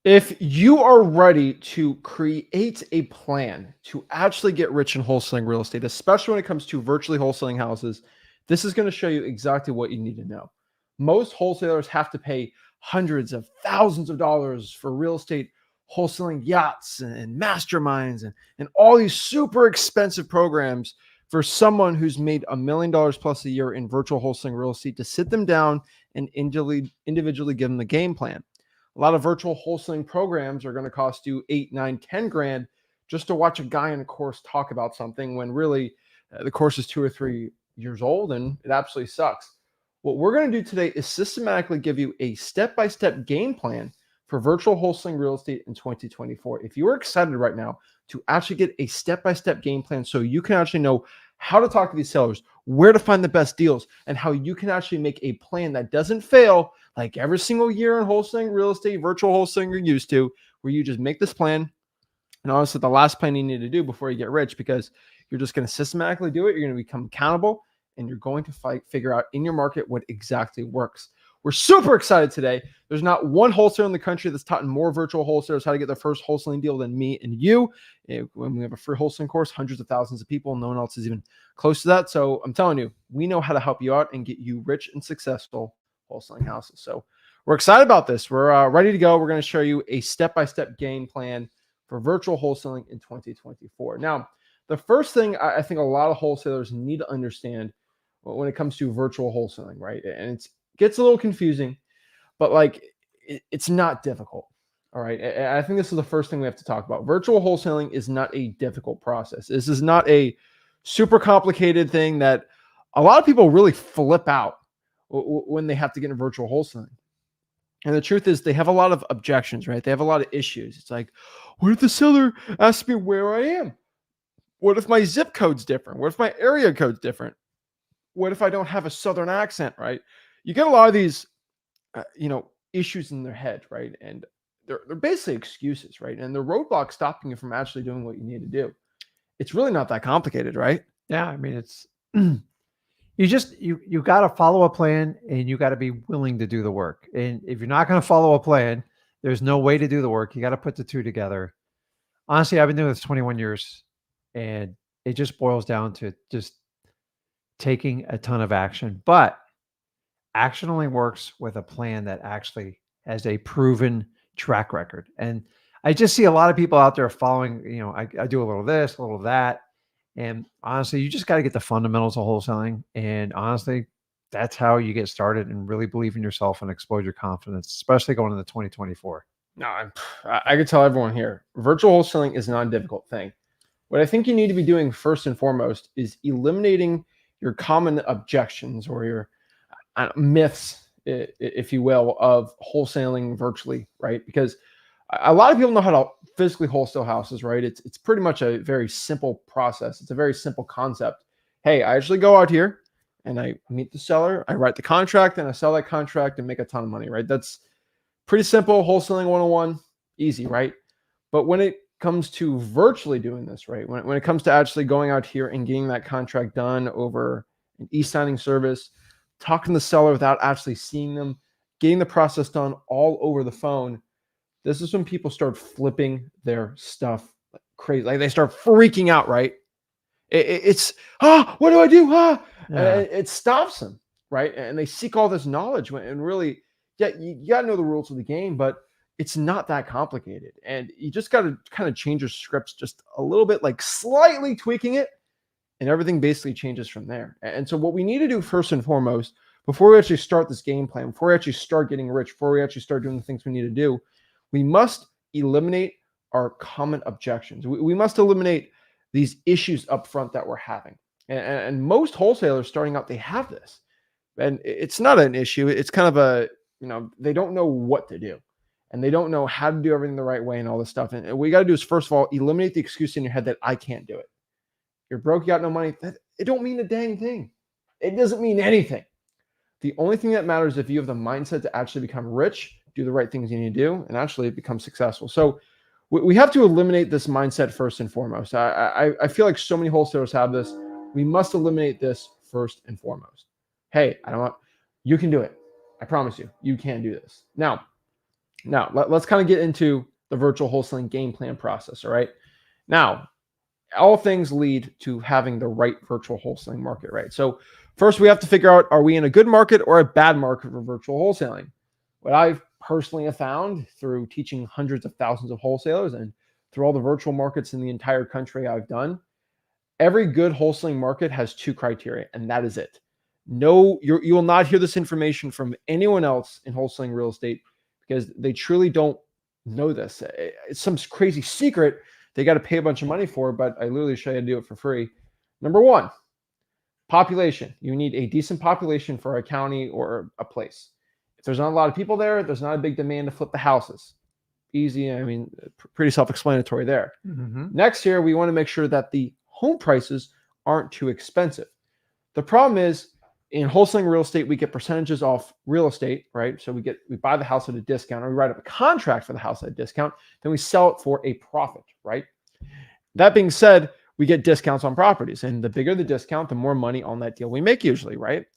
If you are ready to create a plan to actually get rich in wholesaling real estate, especially when it comes to virtually wholesaling houses, this is going to show you exactly what you need to know. Most wholesalers have to pay hundreds of thousands of dollars for real estate wholesaling yachts and masterminds and all these super expensive programs for someone who's made $1 million plus a year in virtual wholesaling real estate to sit them down and individually give them the game plan. A lot of virtual wholesaling programs are going to cost you 8, 9, 10 grand just to watch a guy in a course talk about something when really the course is 2 or 3 years old and it absolutely sucks. What we're going to do today is systematically give you a step-by-step game plan for virtual wholesaling real estate in 2024. If you are excited right now to actually get a step-by-step game plan so you can actually know how to talk to these sellers, where to find the best deals, and how you can actually make a plan that doesn't fail like every single year in wholesaling real estate, virtual wholesaling you're used to, where you just make this plan. And honestly, the last plan you need to do before you get rich, because you're just going to systematically do it. You're going to become accountable and you're going to figure out in your market what exactly works. We're super excited today. There's not one wholesaler in the country that's taught more virtual wholesalers how to get their first wholesaling deal than me and you. When we have a free wholesaling course, hundreds of thousands of people, no one else is even close to that. So I'm telling you, we know how to help you out and get you rich and successful wholesaling houses. So we're excited about this. We're ready to go. We're going to show you a step-by-step game plan for virtual wholesaling in 2024. Now, the first thing I think a lot of wholesalers need to understand when it comes to virtual wholesaling, right? And it gets a little confusing, but like it's not difficult. All right. And I think this is the first thing we have to talk about. Virtual wholesaling is not a difficult process. This is not a super complicated thing that a lot of people really flip out when they have to get into virtual wholesaling. And the truth is they have a lot of objections, right? They have a lot of issues. It's like, what if the seller asks me where I am? What if my zip code's different? What if my area code's different? What if I don't have a Southern accent, right? You get a lot of these, issues in their head, right? And they're basically excuses, right? And the roadblocks stopping you from actually doing what you need to do. It's really not that complicated, right? Yeah, I mean, it's you got to follow a plan and you got to be willing to do the work. And if you're not going to follow a plan, there's no way to do the work. You got to put the two together. Honestly, I've been doing this 21 years, and it just boils down to just taking a ton of action. But action only works with a plan that actually has a proven track record. And I just see a lot of people out there following, I do a little of this, a little of that. And honestly, you just got to get the fundamentals of wholesaling. And honestly, that's how you get started and really believe in yourself and explode your confidence, especially going into 2024. No, I could tell everyone here, virtual wholesaling is not a difficult thing. What I think you need to be doing first and foremost is eliminating your common objections or your myths, if you will, of wholesaling virtually, right? Because a lot of people know how to physically wholesale houses, right? It's pretty much a very simple process. It's a very simple concept. Hey, I actually go out here and I meet the seller, I write the contract, and I sell that contract and make a ton of money, right? That's pretty simple. Wholesaling 101, easy, right? But when it comes to virtually doing this, right? When it comes to actually going out here and getting that contract done over an e-signing service, talking to the seller without actually seeing them, getting the process done all over the phone, this is when people start flipping their stuff like crazy. Like they start freaking out, right? It's, what do I do? Yeah. It stops them, right? And they seek all this knowledge and really, yeah, you got to know the rules of the game, but it's not that complicated. And you just got to kind of change your scripts just a little bit, like slightly tweaking it, and everything basically changes from there. And so what we need to do first and foremost, before we actually start this game plan, before we actually start getting rich, before we actually start doing the things we need to do, we must eliminate our common objections. We must eliminate these issues up front that we're having. And most wholesalers starting out, they have this. And it's not an issue. It's kind of a, they don't know what to do. And they don't know how to do everything the right way and all this stuff. And what you got to do is, first of all, eliminate the excuse in your head that I can't do it. You're broke, you got no money. It don't mean a dang thing. It doesn't mean anything. The only thing that matters is if you have the mindset to actually become rich, do the right things you need to do, and actually become successful. So we have to eliminate this mindset first and foremost. I feel like so many wholesalers have this. We must eliminate this first and foremost. Hey, you can do it. I promise you, you can do this. Now, Now, let's kind of get into the virtual wholesaling game plan process. All right. Now, all things lead to having the right virtual wholesaling market, right? So first we have to figure out, are we in a good market or a bad market for virtual wholesaling? What I've personally have found through teaching hundreds of thousands of wholesalers and through all the virtual markets in the entire country I've done, every good wholesaling market has two criteria, and that is it. No, you will not hear this information from anyone else in wholesaling real estate because they truly don't know this. It's some crazy secret they got to pay a bunch of money for, but I literally show you how to do it for free. Number one, population. You need a decent population for a county or a place. If there's not a lot of people there, there's not a big demand to flip the houses. Easy, I mean, pretty self-explanatory there. Next here, we want to make sure that the home prices aren't too expensive. The problem is in wholesaling real estate, we get percentages off real estate, right? So we buy the house at a discount, or we write up a contract for the house at a discount, then we sell it for a profit, right? That being said, we get discounts on properties, and the bigger the discount, the more money on that deal we make usually, right?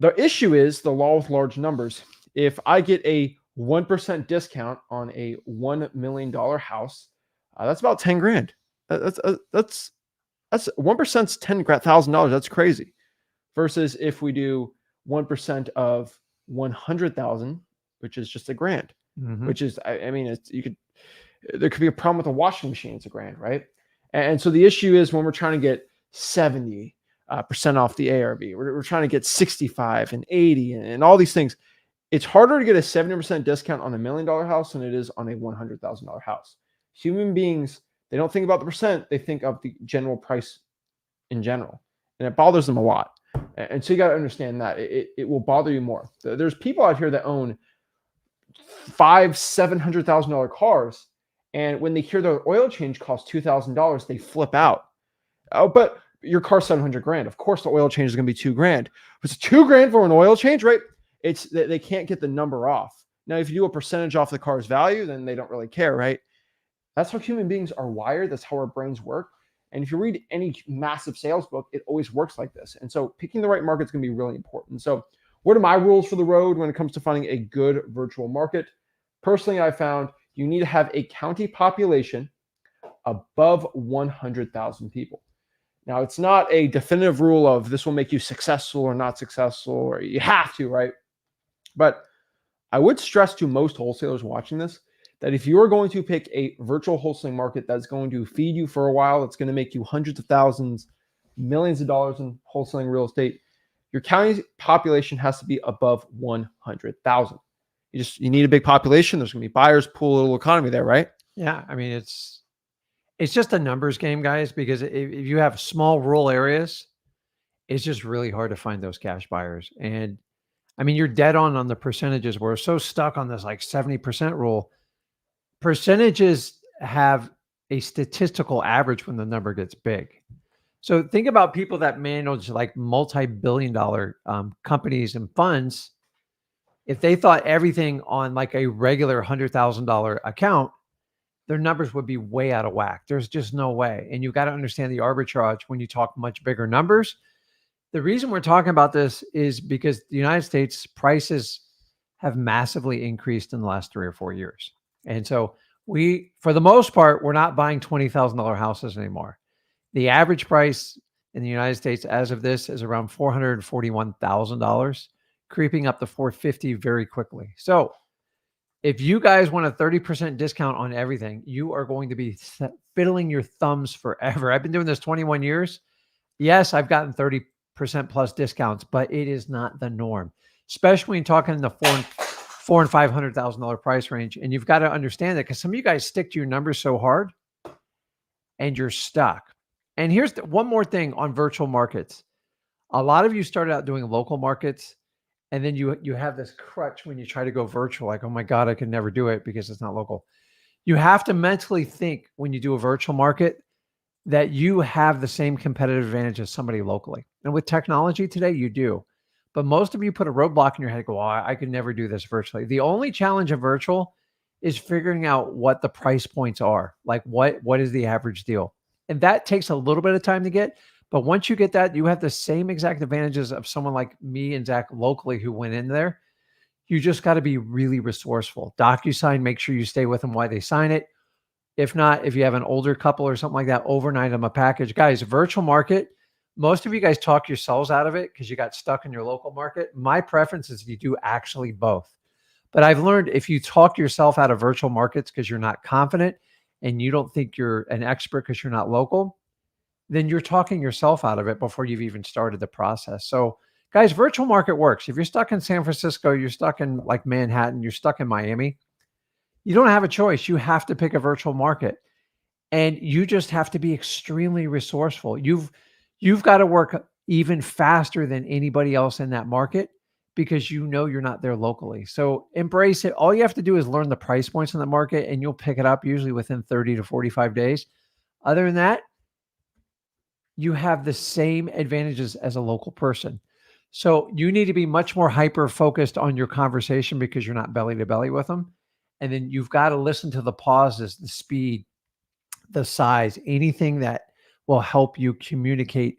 The issue is the law with large numbers. If I get a 1% discount on a $1 million house, that's about 10 grand. That's 1%'s $10,000. That's crazy. Versus if we do 1% of 100,000, which is just a grand, which is, I mean, there could be a problem with a washing machine. It's a grand, right? And so the issue is when we're trying to get 70% off the ARV, we're trying to get 65 and 80 and all these things. It's harder to get a 70% discount on $1 million house than it is on a $100,000 house. Human beings, they don't think about the percent. They think of the general price in general, and it bothers them a lot. And so you got to understand that it will bother you more. There's people out here that own $700,000 cars, and when they hear their oil change costs $2,000, they flip out. Oh, but your car's 700 grand. Of course, the oil change is going to be 2 grand. If it's 2 grand for an oil change, right? They can't get the number off. Now, if you do a percentage off the car's value, then they don't really care, right? That's how human beings are wired. That's how our brains work. And if you read any massive sales book, it always works like this. And so picking the right market is going to be really important. So what are my rules for the road when it comes to finding a good virtual market? Personally, I found you need to have a county population above 100,000 people. Now, it's not a definitive rule of this will make you successful or not successful, or you have to, right? But I would stress to most wholesalers watching this that if you are going to pick a virtual wholesaling market that's going to feed you for a while, it's going to make you hundreds of thousands, millions of dollars in wholesaling real estate, your county population has to be above 100,000. You need a big population. There's going to be buyers, pool, a little economy there, right? Yeah, I mean, it's just a numbers game, guys, because if you have small rural areas, it's just really hard to find those cash buyers. And I mean, you're dead on the percentages. We're so stuck on this like 70% rule. Percentages have a statistical average when the number gets big. So think about people that manage like multi-billion-dollar companies and funds. If they thought everything on like a regular $100,000 account, their numbers would be way out of whack. There's just no way. And you got to understand the arbitrage when you talk much bigger numbers. The reason we're talking about this is because the United States prices have massively increased in the last 3 or 4 years. And so for the most part, we're not buying $20,000 houses anymore. The average price in the United States as of this is around $441,000, creeping up to $450,000 very quickly. So if you guys want a 30% discount on everything, you are going to be fiddling your thumbs forever. I've been doing this 21 years. Yes, I've gotten 30% plus discounts, but it is not the norm, especially when you're talking in the $400,000 and $500,000 price range. And you've got to understand that because some of you guys stick to your numbers so hard and you're stuck. And here's one more thing on virtual markets. A lot of you started out doing local markets, and then you have this crutch when you try to go virtual, like, oh my God, I could never do it because it's not local. You have to mentally think when you do a virtual market that you have the same competitive advantage as somebody locally. And with technology today, you do. But most of you put a roadblock in your head, go, oh, I could never do this virtually. The only challenge of virtual is figuring out what the price points are. Like what is the average deal? And that takes a little bit of time to get. But once you get that, you have the same exact advantages of someone like me and Zach locally who went in there. You just got to be really resourceful. DocuSign, make sure you stay with them while they sign it. If not, if you have an older couple or something like that, overnight them a package. Guys, virtual market, most of you guys talk yourselves out of it because you got stuck in your local market. My preference is you do actually both. But I've learned if you talk yourself out of virtual markets because you're not confident and you don't think you're an expert because you're not local, then you're talking yourself out of it before you've even started the process. So, guys, virtual market works. If you're stuck in San Francisco, you're stuck in like Manhattan, you're stuck in Miami, you don't have a choice. You have to pick a virtual market. And you just have to be extremely resourceful. You've got to work even faster than anybody else in that market because you know you're not there locally. So embrace it. All you have to do is learn the price points in the market and you'll pick it up usually within 30 to 45 days. Other than that, you have the same advantages as a local person. So you need to be much more hyper focused on your conversation because you're not belly to belly with them. And then you've got to listen to the pauses, the speed, the size, anything that will help you communicate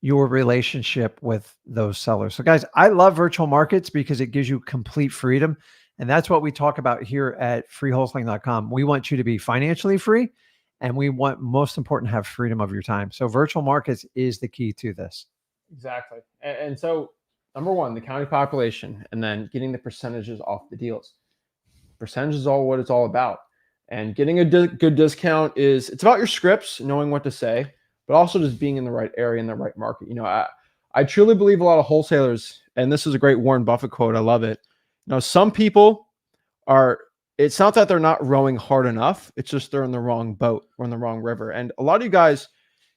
your relationship with those sellers. So guys, I love virtual markets because it gives you complete freedom. And that's what we talk about here at freewholesaling.com. We want you to be financially free. And we want, most important, have freedom of your time. So virtual markets is the key to this. Exactly. And so number one, the county population, and then getting the percentages off the deals. Percentage is all what it's all about. And getting a good discount it's about your scripts, knowing what to say, but also just being in the right area, in the right market. You know, I truly believe a lot of wholesalers, and this is a great Warren Buffett quote. I love it. You know, some people it's not that they're not rowing hard enough. It's just they're in the wrong boat or in the wrong river. And a lot of you guys,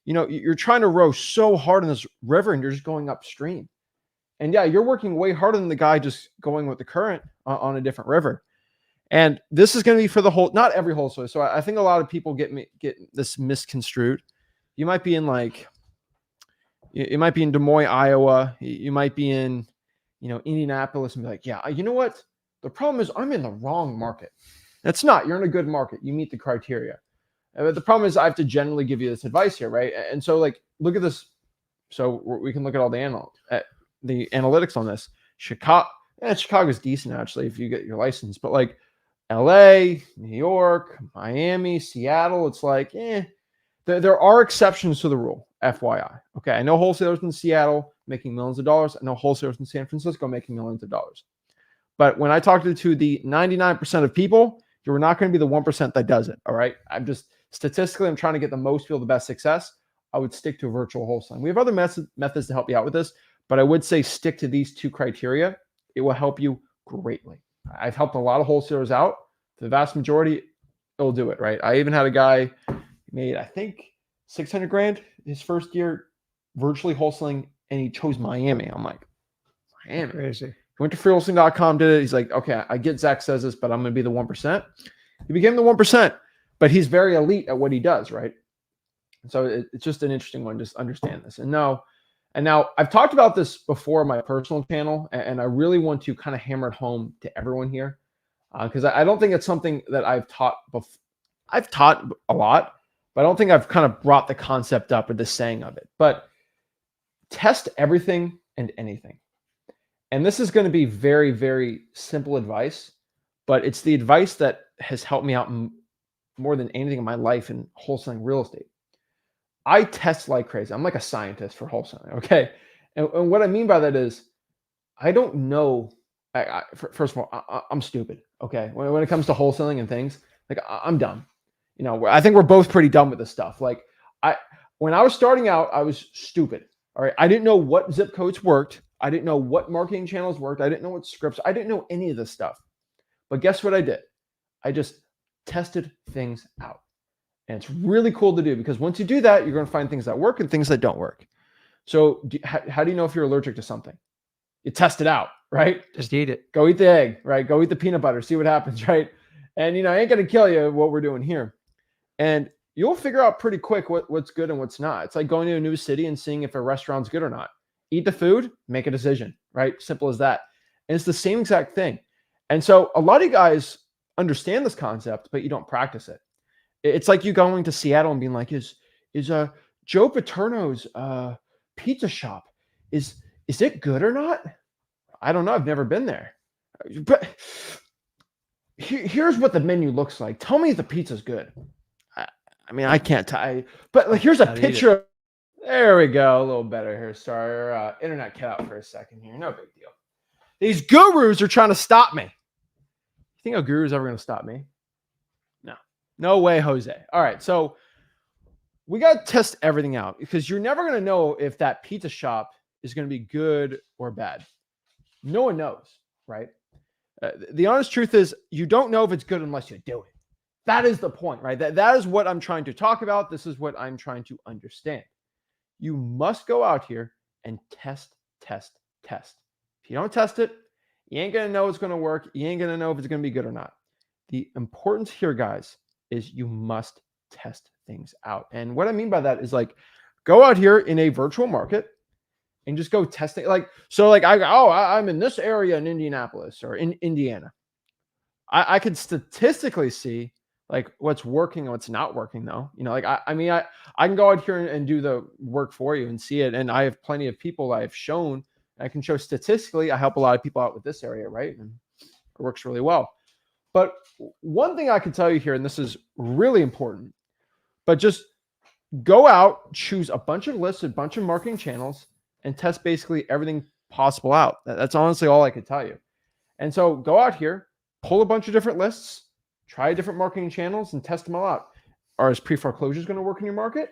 you know, you're trying to row so hard in this river and you're just going upstream. And yeah, you're working way harder than the guy just going with the current on a different river. And this is going to be for the whole, not every wholesaler. So I think a lot of people get this misconstrued. You might be in you might be in Des Moines, Iowa. You might be in, you know, Indianapolis and be like, yeah, you know what? The problem is I'm in the wrong market. It's not. You're in a good market. You meet the criteria. But the problem is I have to generally give you this advice here, right? And so, like, look at this. So we can look at all the analytics on this. Chicago's decent, actually, if you get your license. But, like, LA, New York, Miami, Seattle, it's like, there are exceptions to the rule, FYI. Okay, I know wholesalers in Seattle making millions of dollars. I know wholesalers in San Francisco making millions of dollars. But when I talk to the 99% of people, you're not going to be the 1% that does it. All right. Statistically, I'm trying to get the most people the best success. I would stick to virtual wholesaling. We have other methods to help you out with this, but I would say stick to these two criteria. It will help you greatly. I've helped a lot of wholesalers out. The vast majority, it'll do it. Right. I even had a guy made, I think, 600 grand his first year virtually wholesaling, and he chose Miami. I'm like, Miami. Crazy. Went to freewholesaling.com, did it. He's like, okay, I get Zach says this, but I'm going to be the 1%. He became the 1%, but he's very elite at what he does, right? And so it's just an interesting one. Just understand this. And now I've talked about this before on my personal channel, and I really want to kind of hammer it home to everyone here because I don't think it's something that I've taught before. I've taught a lot, but I don't think I've kind of brought the concept up or the saying of it. But test everything and anything. And this is going to be very, very simple advice, but it's the advice that has helped me out more than anything in my life in wholesaling real estate. I test like crazy. I'm like a scientist for wholesaling, okay? And what I mean by that is I don't know. First of all, I'm stupid, okay? When it comes to wholesaling and things, like I'm dumb. You know, I think we're both pretty dumb with this stuff. Like when I was starting out, I was stupid, all right? I didn't know what zip codes worked. I didn't know what marketing channels worked. I didn't know what scripts. I didn't know any of this stuff. But guess what I did? I just tested things out. And it's really cool to do because once you do that, you're going to find things that work and things that don't work. So how do you know if you're allergic to something? You test it out, right? Just eat it. Go eat the egg, right? Go eat the peanut butter, see what happens, right? And, you know, it ain't going to kill you what we're doing here. And you'll figure out pretty quick what's good and what's not. It's like going to a new city and seeing if a restaurant's good or not. Eat the food, make a decision, right? Simple as that. And it's the same exact thing. And so a lot of you guys understand this concept, but you don't practice it. It's like you going to Seattle and being like, is Joe Paterno's pizza shop, is it good or not? I don't know. I've never been there. But here's what the menu looks like. Tell me if the pizza's good. I mean, I can't tell. But like, here's a picture. There we go. A little better here. Sorry, our internet cut out for a second here. No big deal. These gurus are trying to stop me. You think a guru is ever going to stop me? No. No way, Jose. All right. So we got to test everything out because you're never going to know if that pizza shop is going to be good or bad. No one knows, right? The honest truth is you don't know if it's good unless you do it. That is the point, right? That is what I'm trying to talk about. This is what I'm trying to understand. You must go out here and test. If you don't test it, you ain't going to know it's going to work. You ain't going to know if it's going to be good or not. The importance here, guys, is you must test things out. And what I mean by that is like, go out here in a virtual market and just go testing. I'm in this area in Indianapolis or in Indiana. I could statistically see like what's working and what's not working though. I can go out here and do the work for you and see it. And I have plenty of people I've shown. I can show statistically, I help a lot of people out with this area, right? And it works really well. But one thing I can tell you here, and this is really important, but just go out, choose a bunch of lists, a bunch of marketing channels, and test basically everything possible out. That's honestly all I could tell you. And so go out here, pull a bunch of different lists, try different marketing channels, and test them all out. Is pre-foreclosures going to work in your market?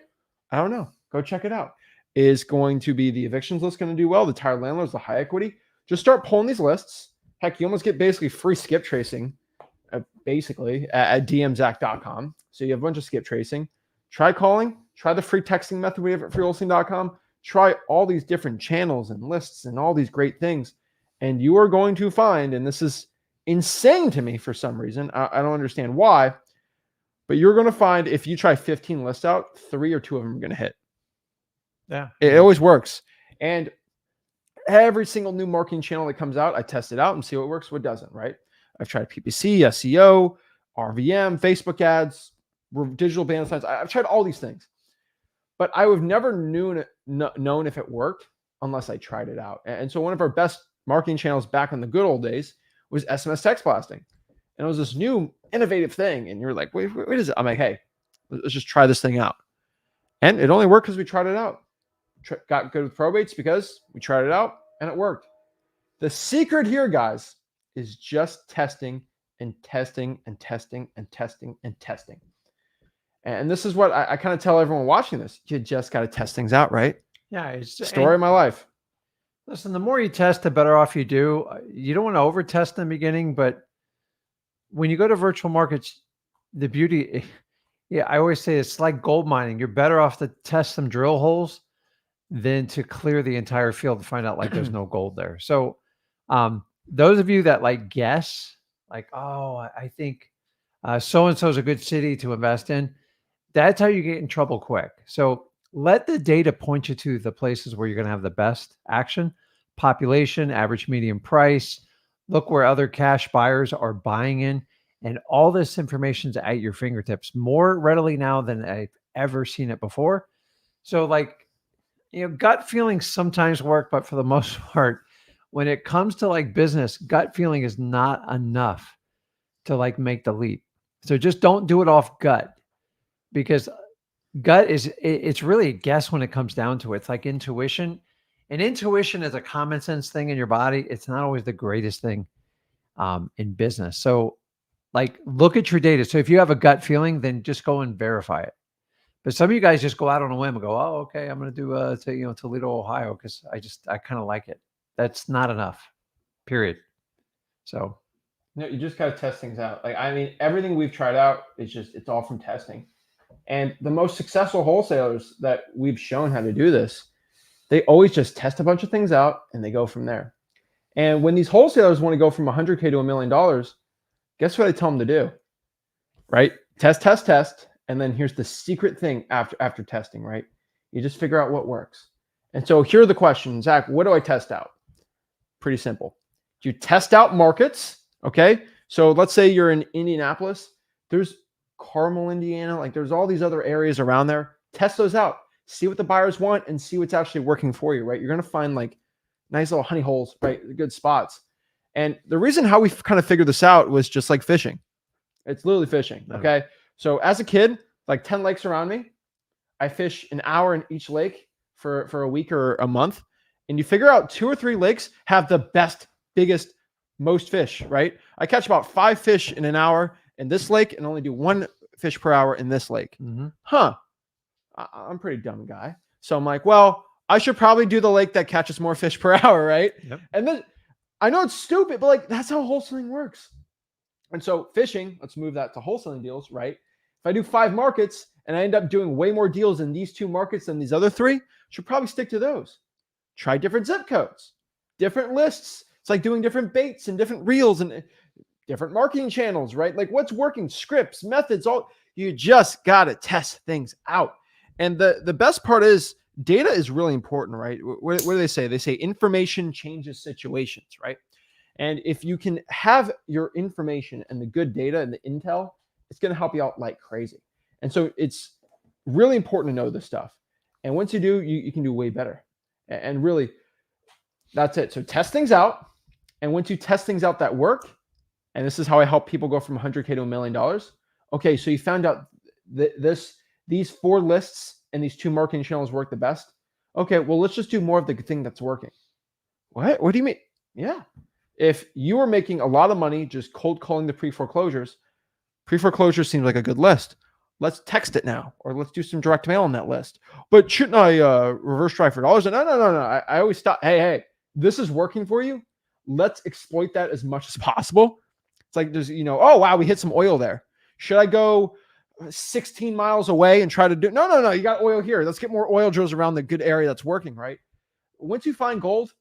I don't know. Go check it out. Is going to be the evictions list going to do well? The tired landlords, the high equity? Just start pulling these lists. Heck, you almost get basically free skip tracing, basically at dmzach.com. So you have a bunch of skip tracing. Try calling. Try the free texting method we have at freewholesaling.com. Try all these different channels and lists and all these great things. And you are going to find, and this is insane to me for some reason, I don't understand why, but you're going to find if you try 15 lists out, 3 or 2 of them are going to hit. Yeah. It always works. And every single new marketing channel that comes out, I test it out and see what works, what doesn't, right? I've tried PPC, SEO, RVM, Facebook ads, digital banner signs. I've tried all these things, but I would have never known if it worked unless I tried it out. And so one of our best marketing channels back in the good old days was SMS text blasting. And it was this new innovative thing. And you're like, wait, what is it? I'm like, hey, let's just try this thing out. And it only worked because we tried it out. Got good with probates because we tried it out and it worked. The secret here, guys, is just testing and testing and testing and testing and testing. And this is what I kind of tell everyone watching this. You just got to test things out, right? Yeah. It's the story of my life. Listen, the more you test, the better off you do. You don't want to over test in the beginning, but when you go to virtual markets, the beauty, I always say it's like gold mining. You're better off to test some drill holes than to clear the entire field to find out like there's no gold there. So those of you that like guess, like, oh, I think so-and-so is a good city to invest in, that's how you get in trouble quick. So let the data point you to the places where you're going to have the best action: population, average median price, look where other cash buyers are buying in, and all this information is at your fingertips more readily now than I've ever seen it before. So gut feelings sometimes work, but for the most part, when it comes to like business, gut feeling is not enough to like make the leap. So just don't do it off gut, because gut it's really a guess when it comes down to it. It's like intuition, and intuition is a common sense thing in your body. It's not always the greatest thing in business. So like look at your data. So if you have a gut feeling, then just go and verify it. But some of you guys just go out on a whim and go, oh, okay, I'm going to do Toledo, Ohio, because I kind of like it. That's not enough, period. So no, you just got to test things out. Everything we've tried out is it's all from testing. And the most successful wholesalers that we've shown how to do this, they always just test a bunch of things out and they go from there. And when these wholesalers want to go from $100K to $1 million, guess what I tell them to do? Right? Test. And then here's the secret thing after testing, right? You just figure out what works. And so here are the questions. Zach, what do I test out? Pretty simple. Do you test out markets? Okay. So let's say you're in Indianapolis. There's Carmel, Indiana. There's all these other areas around there. Test those out. See what the buyers want and see what's actually working for you, right? You're going to find nice little honey holes, right? Good spots. And the reason how we kind of figured this out was just like fishing. It's literally fishing. Okay. So as a kid, like 10 lakes around me, I fish an hour in each lake for a week or a month. And you figure out 2 or 3 lakes have the best, biggest, most fish, right? I catch about 5 fish in an hour in this lake and only do 1 fish per hour in this lake. Huh. I'm a pretty dumb guy. So I'm like, well, I should probably do the lake that catches more fish per hour, right? Yep. And then I know it's stupid, but like that's how wholesaling works. And so fishing, let's move that to wholesaling deals, right? If I do 5 markets and I end up doing way more deals in these 2 markets than these other 3, should probably stick to those. Try different zip codes, different lists. It's like doing different baits and different reels and different marketing channels, right? Like what's working, scripts, methods, all you just got to test things out. And the best part is data is really important, right? What do they say? They say information changes situations, right? And if you can have your information and the good data and the intel, it's going to help you out like crazy. And so it's really important to know this stuff. And once you do, you can do way better. And really, that's it. So test things out. And once you test things out that work, and this is how I help people go from 100K to $1 million. Okay, so you found out these 4 lists and these 2 marketing channels work the best. Okay, well, let's just do more of the thing that's working. What? What do you mean? Yeah. If you were making a lot of money just cold calling the pre-foreclosures seems like a good list. Let's text it now, or let's do some direct mail on that list. But shouldn't I reverse drive for dollars? No. I always stop. Hey, this is working for you. Let's exploit that as much as possible. It's like there's, oh, wow, we hit some oil there. Should I go 16 miles away and try to do? No. You got oil here. Let's get more oil drills around the good area that's working, right? Once you find gold,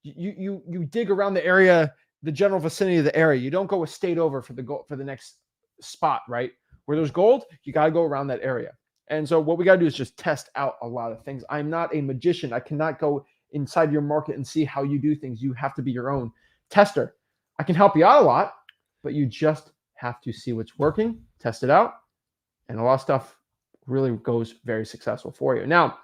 you dig around the area, the general vicinity of the area. You don't go a state over for the next spot, right? Where there's gold, you got to go around that area. And so what we got to do is just test out a lot of things. I'm not a magician. I cannot go inside your market and see how you do things. You have to be your own tester. I can help you out a lot, but you just have to see what's working, test it out, and a lot of stuff really goes very successful for you. Now,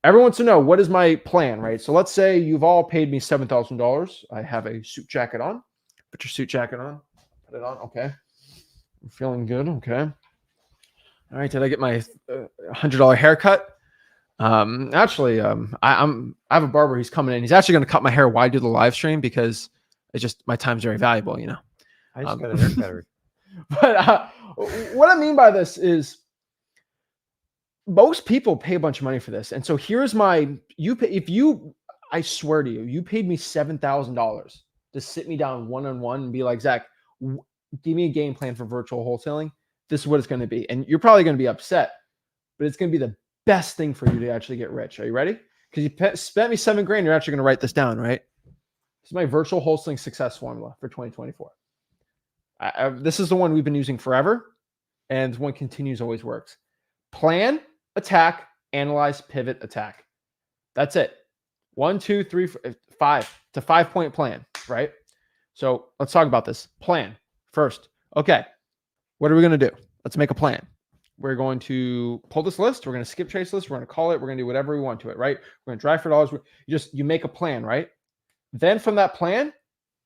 everyone wants to know, what is my plan, right? So let's say you've all paid me $7,000. I have a suit jacket on. Put your suit jacket on. Put it on. Okay. I'm feeling good. Okay. All right. Did I get my $100 haircut? Actually, I have a barber. He's coming in. He's actually going to cut my hair while I do the live stream because it's just my time's very valuable, I just got a haircut. But what I mean by this is most people pay a bunch of money for this. And so here's I swear to you, you paid me $7,000 to sit me down one-on-one and be like, Zach, give me a game plan for virtual wholesaling. This is what it's going to be. And you're probably going to be upset, but it's going to be the best thing for you to actually get rich. Are you ready? Because you spent me $7,000. You're actually going to write this down, right? This is my virtual wholesaling success formula for 2024. This is the one we've been using forever. And this one continues, always works. Plan, attack, analyze, pivot, attack. That's it. 1, 2, 3, 4, 5 to 5-point plan, right? So let's talk about this. Plan first. Okay. What are we going to do? Let's make a plan. We're going to pull this list. We're going to skip trace list. We're going to call it. We're going to do whatever we want to it, right? We're going to drive for dollars. You make a plan, right? Then from that plan,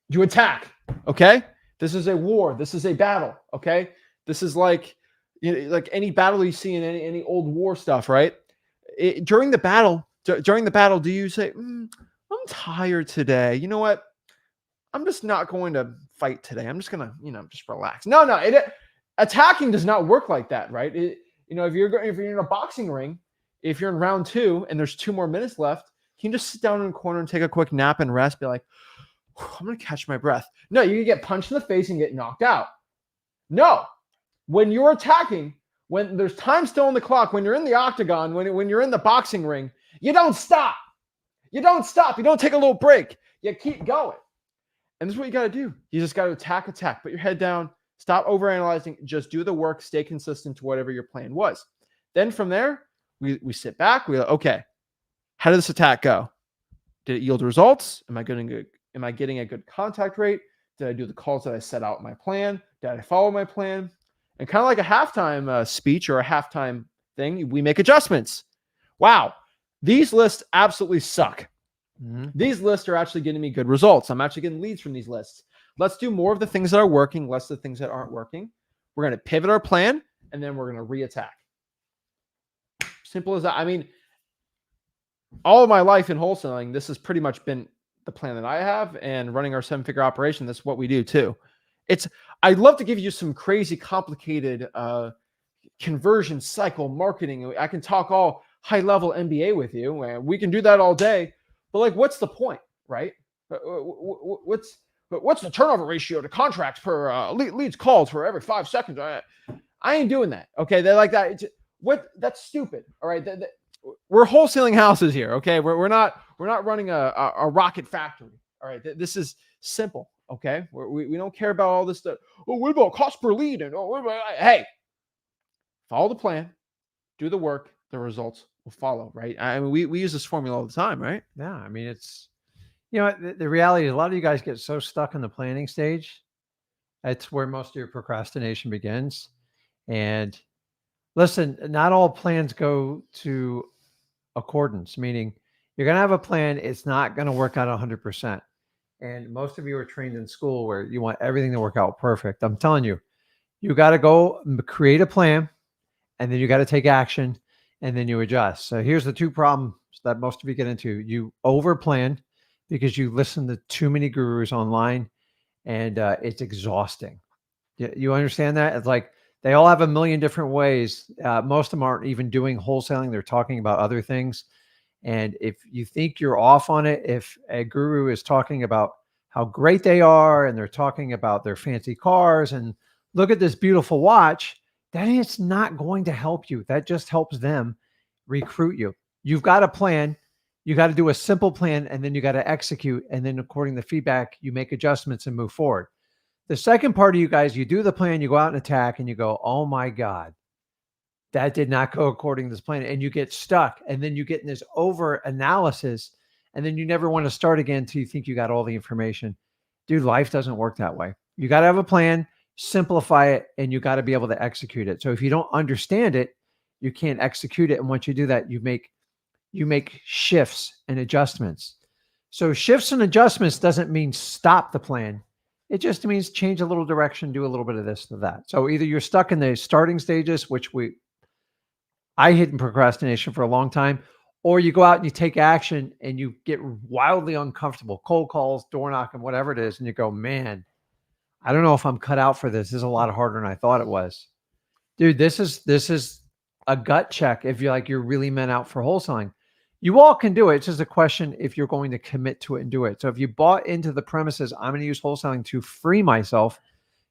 you attack. Okay. This is a war. This is a battle. Okay. This is like any battle you see in any old war stuff, right? During the battle, do you say, I'm tired today. You know what? I'm just not going to fight today. I'm just going to, just relax. No. Attacking does not work like that, right? If you're in a boxing ring, if you're in round 2 and there's 2 more minutes left, you can just sit down in a corner and take a quick nap and rest. Be like, I'm going to catch my breath. No, you get punched in the face and get knocked out. No. When you're attacking, when there's time still on the clock, when you're in the octagon, when you're in the boxing ring, you don't stop. You don't stop. You don't take a little break. You keep going. And this is what you got to do. You just got to attack. Put your head down. Stop overanalyzing. Just do the work. Stay consistent to whatever your plan was. Then from there, we sit back. We go, okay, how did this attack go? Did it yield results? Am I getting a good contact rate? Did I do the calls that I set out in my plan? Did I follow my plan? And kind of like a halftime speech or a halftime thing, we make adjustments. Wow, these lists absolutely suck. Mm-hmm. These lists are actually getting me good results. I'm actually getting leads from these lists. Let's do more of the things that are working, less of the things that aren't working. We're going to pivot our plan, and then we're going to reattack. Simple as that. I mean, all of my life in wholesaling, this has pretty much been the plan that I have, and running our 7-figure operation, that's what we do too. I'd love to give you some crazy complicated conversion cycle marketing. I can talk all high level MBA with you, and we can do that all day. But like, what's the point, right? What's the turnover ratio to contracts per leads calls for every 5 seconds? I ain't doing that. Okay, they're like that. That's stupid. All right, we're wholesaling houses here. Okay, we're not running a rocket factory. All right, this is simple. Okay, we don't care about all this stuff. Oh, what about cost per lead? And hey, follow the plan, do the work, the results will follow. Right? I mean, we use this formula all the time, right? Yeah, I mean, it's, the reality is a lot of you guys get so stuck in the planning stage. That's where most of your procrastination begins. And listen, not all plans go to accordance, meaning you're going to have a plan. It's not going to work out 100%. And most of you are trained in school where you want everything to work out perfect. I'm telling you, you got to go create a plan, and then you got to take action, and then you adjust. So here's the 2 problems that most of you get into. You over plan because you listen to too many gurus online, and it's exhausting. You understand that? It's like they all have a million different ways. Most of them aren't even doing wholesaling. They're talking about other things. And if you think you're off on it, if a guru is talking about how great they are and they're talking about their fancy cars and look at this beautiful watch, that is not going to help you. That just helps them recruit you. You've got a plan. You got to do a simple plan, and then you got to execute. And then according to feedback, you make adjustments and move forward. The second part of you guys, you do the plan, you go out and attack, and you go, oh my God, that did not go according to this plan. And you get stuck, and then you get in this over analysis, and then you never want to start again until you think you got all the information. Dude, life doesn't work that way. You got to have a plan, simplify it, and you got to be able to execute it. So if you don't understand it, you can't execute it. And once you do that, you make shifts and adjustments. So shifts and adjustments doesn't mean stop the plan. It just means change a little direction, do a little bit of this to that. So either you're stuck in the starting stages, which I hid in procrastination for a long time, or you go out and you take action and you get wildly uncomfortable, cold calls, door knocking, whatever it is. And you go, man, I don't know if I'm cut out for this. This is a lot harder than I thought it was. Dude, this is a gut check. If you're really meant out for wholesaling, you all can do it. It's just a question if you're going to commit to it and do it. So if you bought into the premises, I'm going to use wholesaling to free myself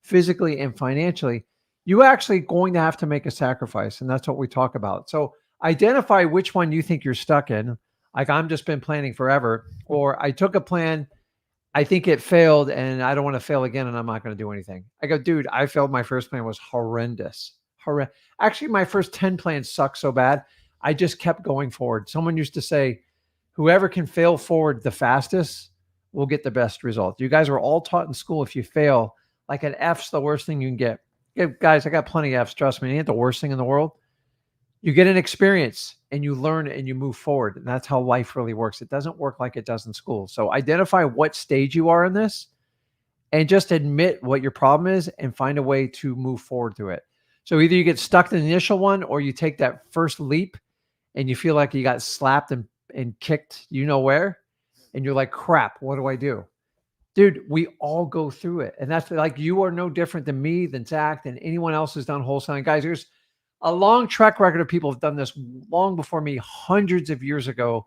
physically and financially, you actually going to have to make a sacrifice. And that's what we talk about. So identify which one you think you're stuck in. Like, I'm just been planning forever, or I took a plan, I think it failed and I don't want to fail again, and I'm not going to do anything. I go, dude, I failed. My first plan was horrendous. Actually, my first 10 plans sucked so bad. I just kept going forward. Someone used to say, whoever can fail forward the fastest will get the best result. You guys were all taught in school, if you fail, like an F's the worst thing you can get. Yeah, guys, I got plenty of F's. Trust me, it ain't the worst thing in the world. You get an experience and you learn and you move forward. And that's how life really works. It doesn't work like it does in school. So identify what stage you are in this and just admit what your problem is and find a way to move forward through it. So either you get stuck in the initial one, or you take that first leap and you feel like you got slapped and kicked, where, and you're like, crap, what do I do? Dude, we all go through it. And that's like, you are no different than me, than Zach, than anyone else who's done wholesaling. Guys, there's a long track record of people who've done this long before me, hundreds of years ago.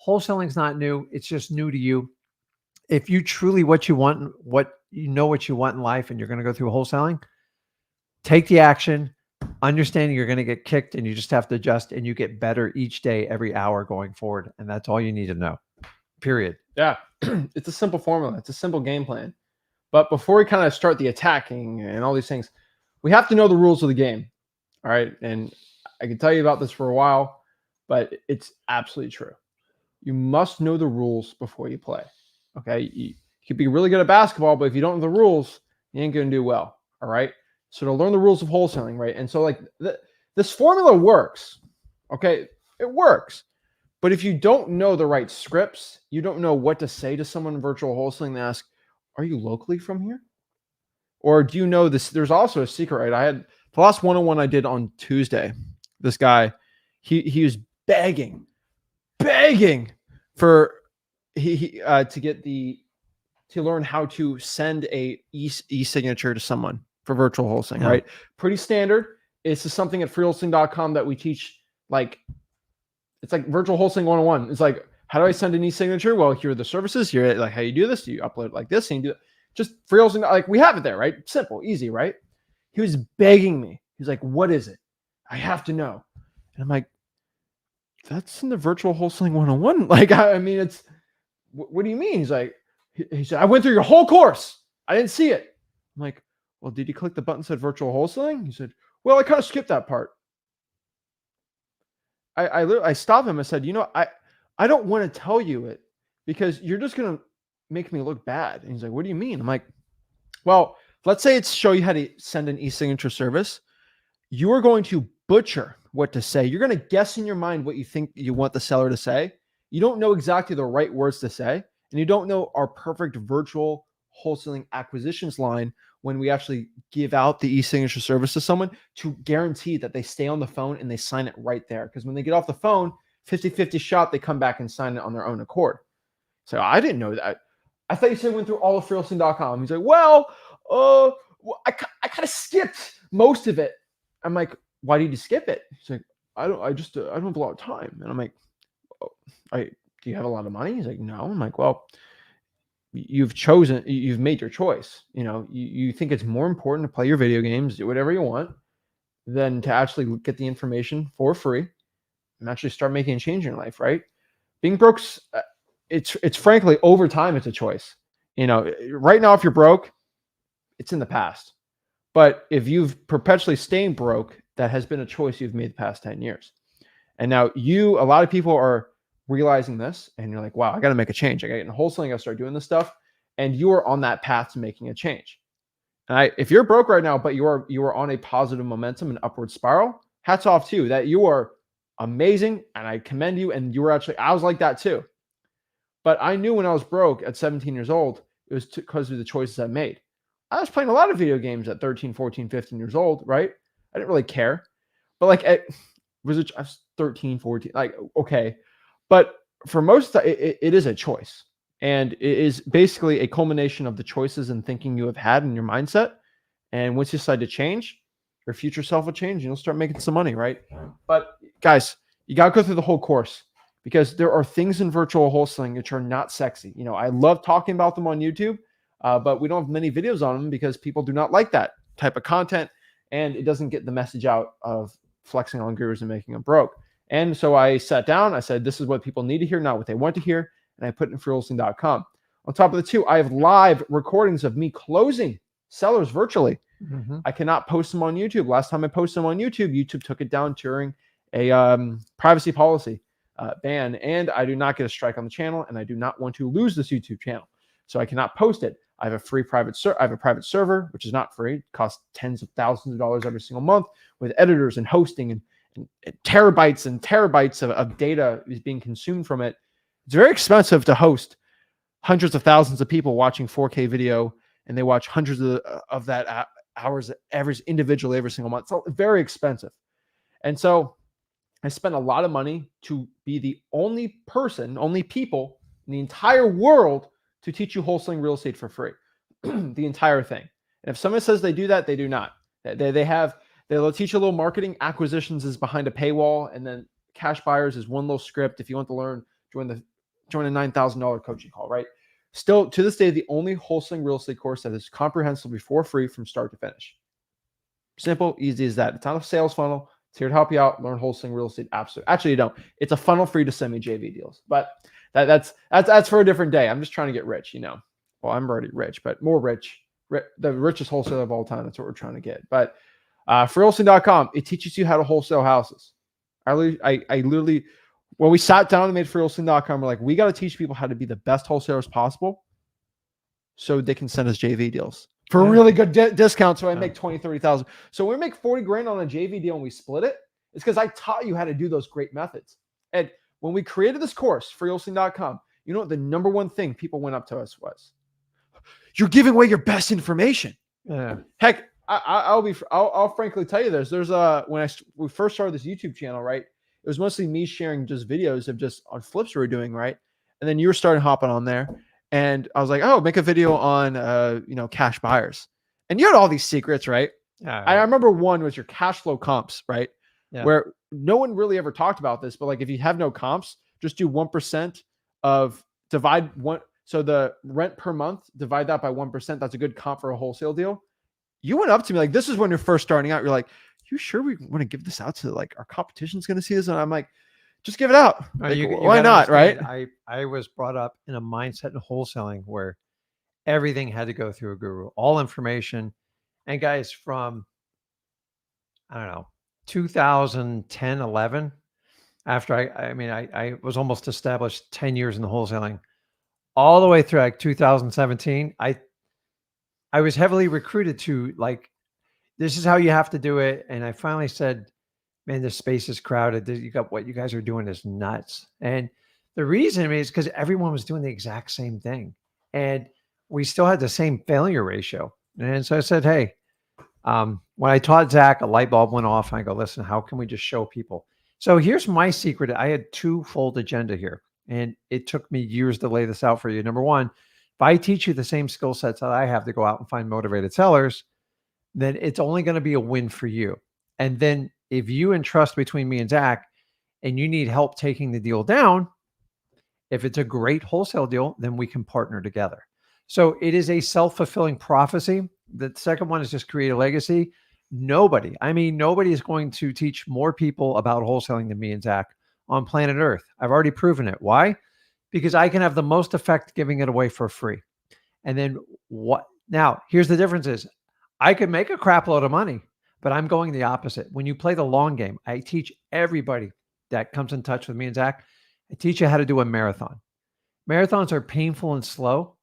Wholesaling's not new. It's just new to you. If you truly what you want in life, and you're going to go through wholesaling, take the action, understanding you're going to get kicked and you just have to adjust, and you get better each day, every hour going forward. And that's all you need to know, period. Yeah. It's a simple formula. It's a simple game plan. But before we kind of start the attacking and all these things, we have to know the rules of the game. All right. And I can tell you about this for a while, but it's absolutely true. You must know the rules before you play. Okay. You could be really good at basketball, but if you don't know the rules, you ain't going to do well. All right. So to learn the rules of wholesaling, right? And so like this formula works. Okay. It works. But if you don't know the right scripts, you don't know what to say to someone in virtual wholesaling. They ask, are you locally from here? Or do you know this? There's also a secret, right? I had the last one-on-one I did on Tuesday. This guy, he was begging for to get to learn how to send a e-signature to someone for virtual wholesaling, right? Pretty standard. It's just something at freewholesaling.com that we teach. Like, it's like virtual wholesaling 101. It's like, how do I send an e-signature? Well, here are the services. Here, like how you do this. You upload it like this, and you do it. Just free wholesaling. Like, we have it there, right? Simple, easy, right? He was begging me. He's like, what is it? I have to know. And I'm like, that's in the virtual wholesaling 101. Like, I mean, it's, what do you mean? He's like, he said, I went through your whole course. I didn't see it. I'm like, well, did you click the button that said virtual wholesaling? He said, well, I kind of skipped that part. I stopped him. I said, you know, I don't want to tell you it because you're just going to make me look bad. And he's like, what do you mean? I'm like, well, let's say it's show you how to send an e-signature service. You are going to butcher what to say. You're going to guess in your mind what you think you want the seller to say. You don't know exactly the right words to say, and you don't know our perfect virtual wholesaling acquisitions line when we actually give out the e-signature service to someone to guarantee that they stay on the phone and they sign it right there. Because when they get off the phone, 50-50 shot, they come back and sign it on their own accord. So I didn't know that. I thought you said went through all of freewholesaling.com. He's like, well, I kind of skipped most of it. I'm like, why did you skip it? He's like, I don't have a lot of time. And I'm like, oh, do you have a lot of money? He's like, no. I'm like, well, you've made your choice. You know, you think it's more important to play your video games, do whatever you want, than to actually get the information for free and actually start making a change in your life, right? Being broke, it's frankly, over time, it's a choice. You know, right now, if you're broke, it's in the past. But if you've perpetually staying broke, that has been a choice you've made the past 10 years. And now a lot of people are realizing this and you're like, wow, I got to make a change. I got to get in wholesaling. I got to start doing this stuff. And you are on that path to making a change. And if you're broke right now, but you are on a positive momentum and upward spiral, hats off to you. That you are amazing. And I commend you. And I was like that too. But I knew when I was broke at 17 years old, it was because of the choices I made. I was playing a lot of video games at 13, 14, 15 years old, right? I didn't really care. But like, I was 13, 14, like, okay. But for most, it is a choice. And it is basically a culmination of the choices and thinking you have had in your mindset. And once you decide to change, your future self will change and you'll start making some money, right? But guys, you got to go through the whole course because there are things in virtual wholesaling which are not sexy. You know, I love talking about them on YouTube. But we don't have many videos on them because people do not like that type of content and it doesn't get the message out of flexing on gurus and making them broke. And so I sat down, I said, this is what people need to hear, not what they want to hear. And I put it in freewholesaling.com. On top of the two, I have live recordings of me closing sellers virtually. Mm-hmm. I cannot post them on YouTube. Last time I posted them on YouTube, YouTube took it down during a privacy policy ban. And I do not get a strike on the channel and I do not want to lose this YouTube channel. So I cannot post it. I have a free private server, which is not free. It costs tens of thousands of dollars every single month with editors and hosting and terabytes and terabytes of data is being consumed from it. It's very expensive to host hundreds of thousands of people watching 4K video, and they watch hundreds of that hours individually every single month. So very expensive. And so I spent a lot of money to be the only people in the entire world to teach you wholesaling real estate for free, the entire thing. And if someone says they do that, they do not. They'll teach you a little marketing. Acquisitions is behind a paywall, and then cash buyers is one little script. If you want to learn, join a $9,000 coaching call, right? Still, to this day, the only wholesaling real estate course that is comprehensively for free from start to finish. Simple, easy as that. It's not a sales funnel. It's here to help you out, learn wholesaling real estate. Absolutely. Actually, you don't. It's a funnel for you to send me JV deals, but that's for a different day. I'm just trying to get rich, you know. Well, I'm already rich, but more rich. The richest wholesaler of all time. That's what we're trying to get. But freewholesaling.com, it teaches you how to wholesale houses. I literally, when we sat down and made freewholesaling.com, we're like, we got to teach people how to be the best wholesalers possible so they can send us JV deals for a really good discount. So I make 20, 30,000. So when we make 40 grand on a JV deal and we split it, it's because I taught you how to do those great methods. And when we created this course, freewholesaling.com, you know what the number one thing people went up to us was? you're giving away your best information. Yeah. Heck, I'll frankly tell you this. There's when we first started this YouTube channel, right? It was mostly me sharing just videos of just on flips we were doing, right? And then you were starting hopping on there, and I was like, oh, make a video on cash buyers, and you had all these secrets, right? I remember one was your cash flow comps, right? Yeah. Where no one really ever talked about this, but like if you have no comps, just do 1% of divide one. So the rent per month, divide that by 1%. That's a good comp for a wholesale deal. You went up to me like, this is when you're first starting out. You're like, you sure we want to give this out to like our competition's going to see this? And I'm like, just give it out. Like, why not? Right. I was brought up in a mindset in wholesaling where everything had to go through a guru, all information. And guys, from, I don't know, 2010, 11, after I was almost established 10 years in the wholesaling, all the way through like 2017, I was heavily recruited to like, this is how you have to do it. And I finally said, man, this space is crowded. You got what you guys are doing is nuts. And the reason is because everyone was doing the exact same thing. And we still had the same failure ratio. And so I said, hey, when I taught Zach, a light bulb went off. And I go, listen, how can we just show people? So here's my secret. I had twofold agenda here. And it took me years to lay this out for you. Number one, if I teach you the same skill sets that I have to go out and find motivated sellers, then it's only going to be a win for you. And then if you entrust between me and Zach and you need help taking the deal down, if it's a great wholesale deal, then we can partner together. So it is a self-fulfilling prophecy. The second one is just create a legacy. Nobody is going to teach more people about wholesaling than me and Zach on planet Earth. I've already proven it. Why? Because I can have the most effect giving it away for free. And then what? Now, here's the difference is I could make a crap load of money, but I'm going the opposite. When you play the long game, I teach everybody that comes in touch with me and Zach, I teach you how to do a marathon. Marathons are painful and slow,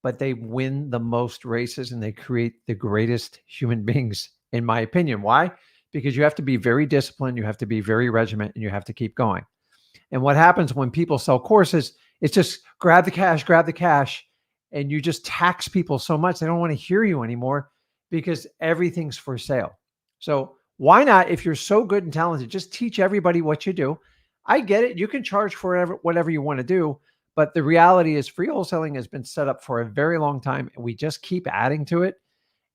but they win the most races and they create the greatest human beings, in my opinion. Why? Because you have to be very disciplined, you have to be very regimented, and you have to keep going. And what happens when people sell courses, it's just grab the cash, and you just tax people so much they don't want to hear you anymore because everything's for sale. So why not, if you're so good and talented, just teach everybody what you do. I get it. You can charge for whatever you want to do. But the reality is free wholesaling has been set up for a very long time. And we just keep adding to it.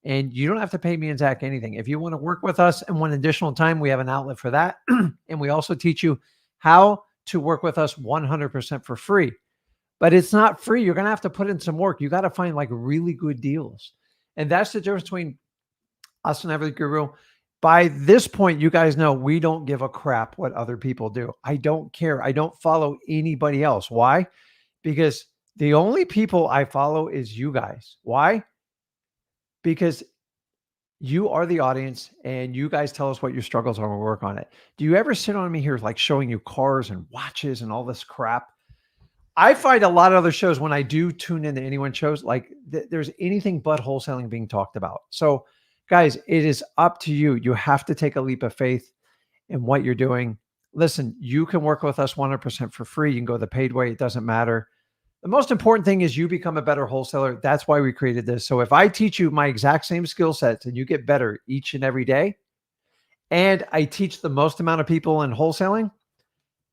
And you don't have to pay me and Zach anything. If you want to work with us and want additional time, we have an outlet for that. And we also teach you how to work with us 100% for free. But it's not free. You're going to have to put in some work. You got to find like really good deals. And that's the difference between us and every guru. By this point, you guys know we don't give a crap what other people do. I don't care. I don't follow anybody else. Why? Because the only people I follow is you guys. Why? Because you are the audience and you guys tell us what your struggles are and we work on it. Do you ever sit on me here like showing you cars and watches and all this crap? I find a lot of other shows when I do tune into anyone's shows, like there's anything but wholesaling being talked about. So guys, it is up to you. You have to take a leap of faith in what you're doing. Listen, you can work with us 100% for free. You can go the paid way. It doesn't matter. The most important thing is you become a better wholesaler. That's why we created this. So if I teach you my exact same skill sets and you get better each and every day, and I teach the most amount of people in wholesaling,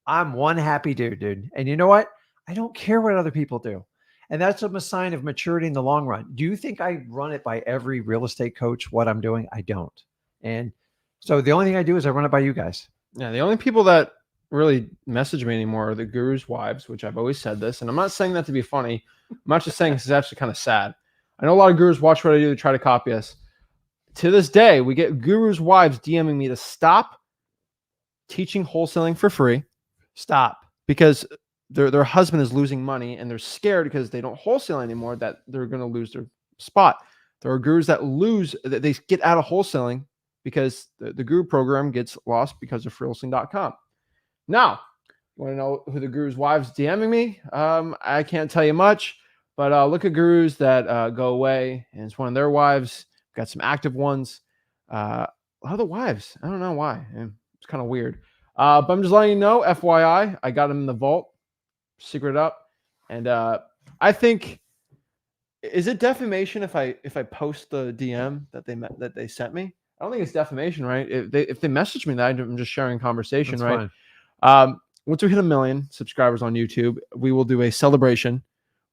I'm one happy dude. And you know what? I don't care what other people do. And that's a sign of maturity in the long run. Do you think I run it by every real estate coach, what I'm doing? I don't. And so the only thing I do is I run it by you guys. Yeah, the only people that really message me anymore are the gurus' wives, which I've always said this. And I'm not saying that to be funny. I'm not just saying this is actually kind of sad. I know a lot of gurus watch what I do to try to copy us. To this day, we get gurus' wives DMing me to stop teaching wholesaling for free. Stop. Because their husband is losing money and they're scared because they don't wholesale anymore that they're going to lose their spot. There are gurus that they get out of wholesaling because the guru program gets lost because of freewholesaling.com. Now, you want to know who the guru's wives DMing me? I can't tell you much, but look at gurus that go away and it's one of their wives. Got some active ones. A lot of the wives, I don't know why. It's kind of weird. But I'm just letting you know, FYI, I got them in the vault, secret up. And I think Is it defamation if I post the DM that they sent me? I don't think it's defamation, right? If they message me that, I'm just sharing conversation, That's right? fine. Once we hit 1 million subscribers on YouTube, we will do a celebration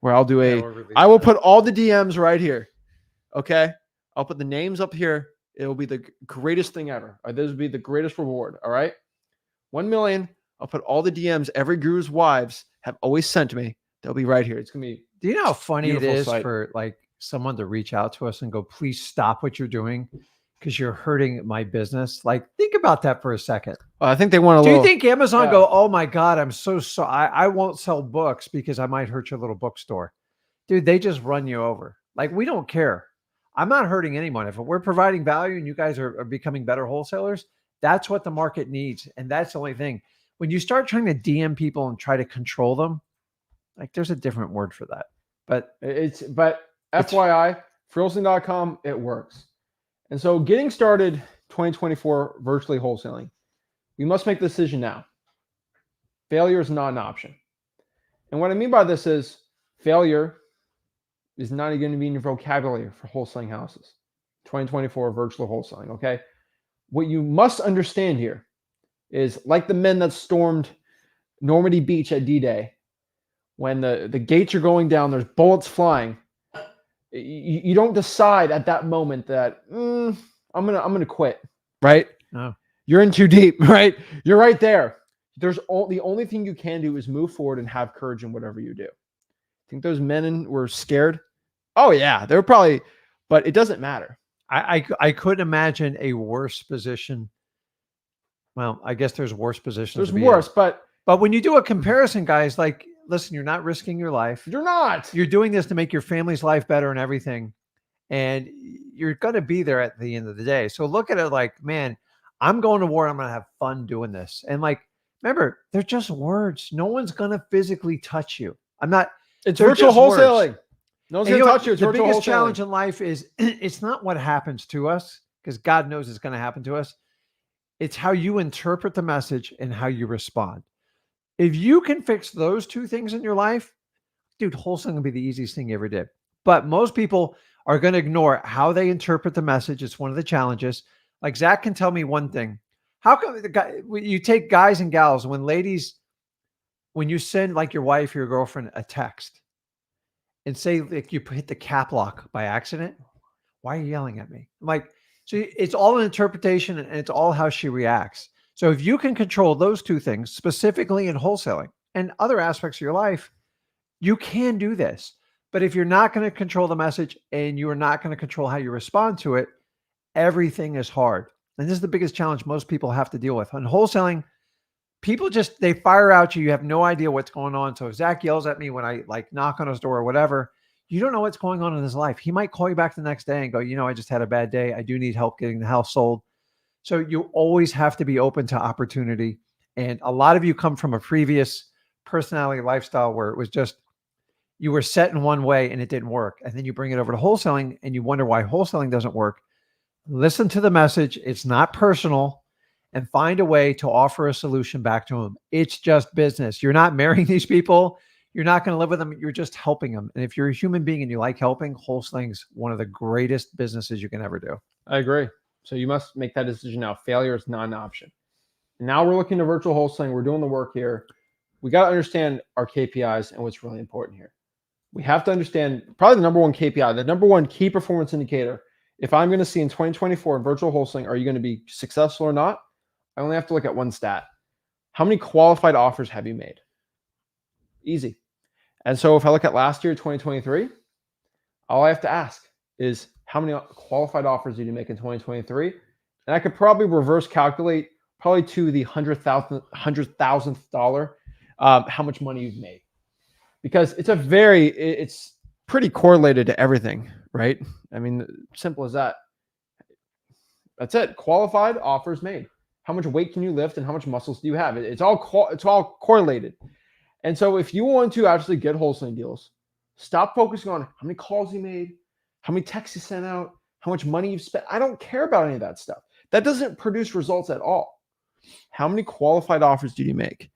where I'll do Yeah, a. we'll release I will that. put all the DMs right here. Okay, I'll put the names up here. It will be the greatest thing ever. This will be the greatest reward. All right, 1 million. I'll put all the DMs every guru's wives have always sent me. They'll be right here. It's gonna be Do you know how funny it beautiful is sight. for like someone to reach out to us and go, please stop what you're doing because you're hurting my business? Like, think about that for a second. I think they want a Do little. you think Amazon yeah. go, oh my God, I'm so sorry. I won't sell books because I might hurt your little bookstore. Dude, they just run you over. Like, we don't care. I'm not hurting anyone. If we're providing value and you guys are becoming better wholesalers, that's what the market needs. And that's the only thing. When you start trying to DM people and try to control them, like there's a different word for that. But FYI, freewholesaling.com, it works. And so getting started 2024 virtually wholesaling, we must make the decision now. Failure is not an option. And what I mean by this is failure is not going to be in your vocabulary for wholesaling houses. 2024 virtual wholesaling, okay? What you must understand here is like the men that stormed Normandy Beach at D-Day, when the gates are going down, there's bullets flying. You don't decide at that moment that I'm gonna quit, right? no. You're in too deep, right? You're right there. The only thing you can do is move forward and have courage in whatever you do. Think those men were scared? Oh yeah, they were probably, but it doesn't matter. I couldn't imagine a worse position. Well, I guess there's worse positions. There's worse, but when you do a comparison, guys, like, listen, you're not risking your life. you're not. You're doing this to make your family's life better and everything. And you're going to be there at the end of the day. So look at it like, man, I'm going to war. I'm going to have fun doing this. And like, remember, they're just words. No one's going to physically touch you. I'm not. It's they're virtual just words. wholesaling. No one's And going to touch you. It's the virtual biggest wholesaling. challenge in life is it's not what happens to us, because God knows it's going to happen to us. It's how you interpret the message and how you respond. If you can fix those two things in your life, dude, wholesaling will be the easiest thing you ever did. But most people are going to ignore how they interpret the message. It's one of the challenges. Like Zach can tell me one thing. How come you take guys and gals, when you send like your wife or your girlfriend a text and say like you hit the cap lock by accident, why are you yelling at me? I'm like, so it's all an interpretation and it's all how she reacts. So if you can control those two things, specifically in wholesaling and other aspects of your life, you can do this. But if you're not going to control the message and you are not going to control how you respond to it, everything is hard. And this is the biggest challenge most people have to deal with. On wholesaling, people they fire out you. You have no idea what's going on. So if Zach yells at me when I like knock on his door or whatever, you don't know what's going on in his life. He might call you back the next day and go, I just had a bad day. I do need help getting the house sold. So you always have to be open to opportunity. And a lot of you come from a previous personality lifestyle where it was just, you were set in one way and it didn't work. And then you bring it over to wholesaling and you wonder why wholesaling doesn't work. Listen to the message. It's not personal, and find a way to offer a solution back to them. It's just business. You're not marrying these people. You're not going to live with them. You're just helping them. And if you're a human being and you like helping, wholesaling's one of the greatest businesses you can ever do. I agree. So you must make that decision now. Failure is not an option. Now we're looking to virtual wholesaling. We're doing the work here. We got to understand our KPIs and what's really important here. We have to understand probably the number one KPI, the number one key performance indicator. If I'm going to see in 2024 in virtual wholesaling, are you going to be successful or not? I only have to look at one stat. How many qualified offers have you made? Easy. And so if I look at last year, 2023, all I have to ask is how many qualified offers did you make in 2023? And I could probably reverse calculate probably to the $100,000th dollar, how much money you've made. Because it's pretty correlated to everything, right? I mean, simple as that. That's it. Qualified offers made. How much weight can you lift and how much muscles do you have? It's all correlated. And so if you want to actually get wholesaling deals, stop focusing on how many calls you made, how many texts you sent out, how much money you've spent. I don't care about any of that stuff. That doesn't produce results at all. How many qualified offers did you make?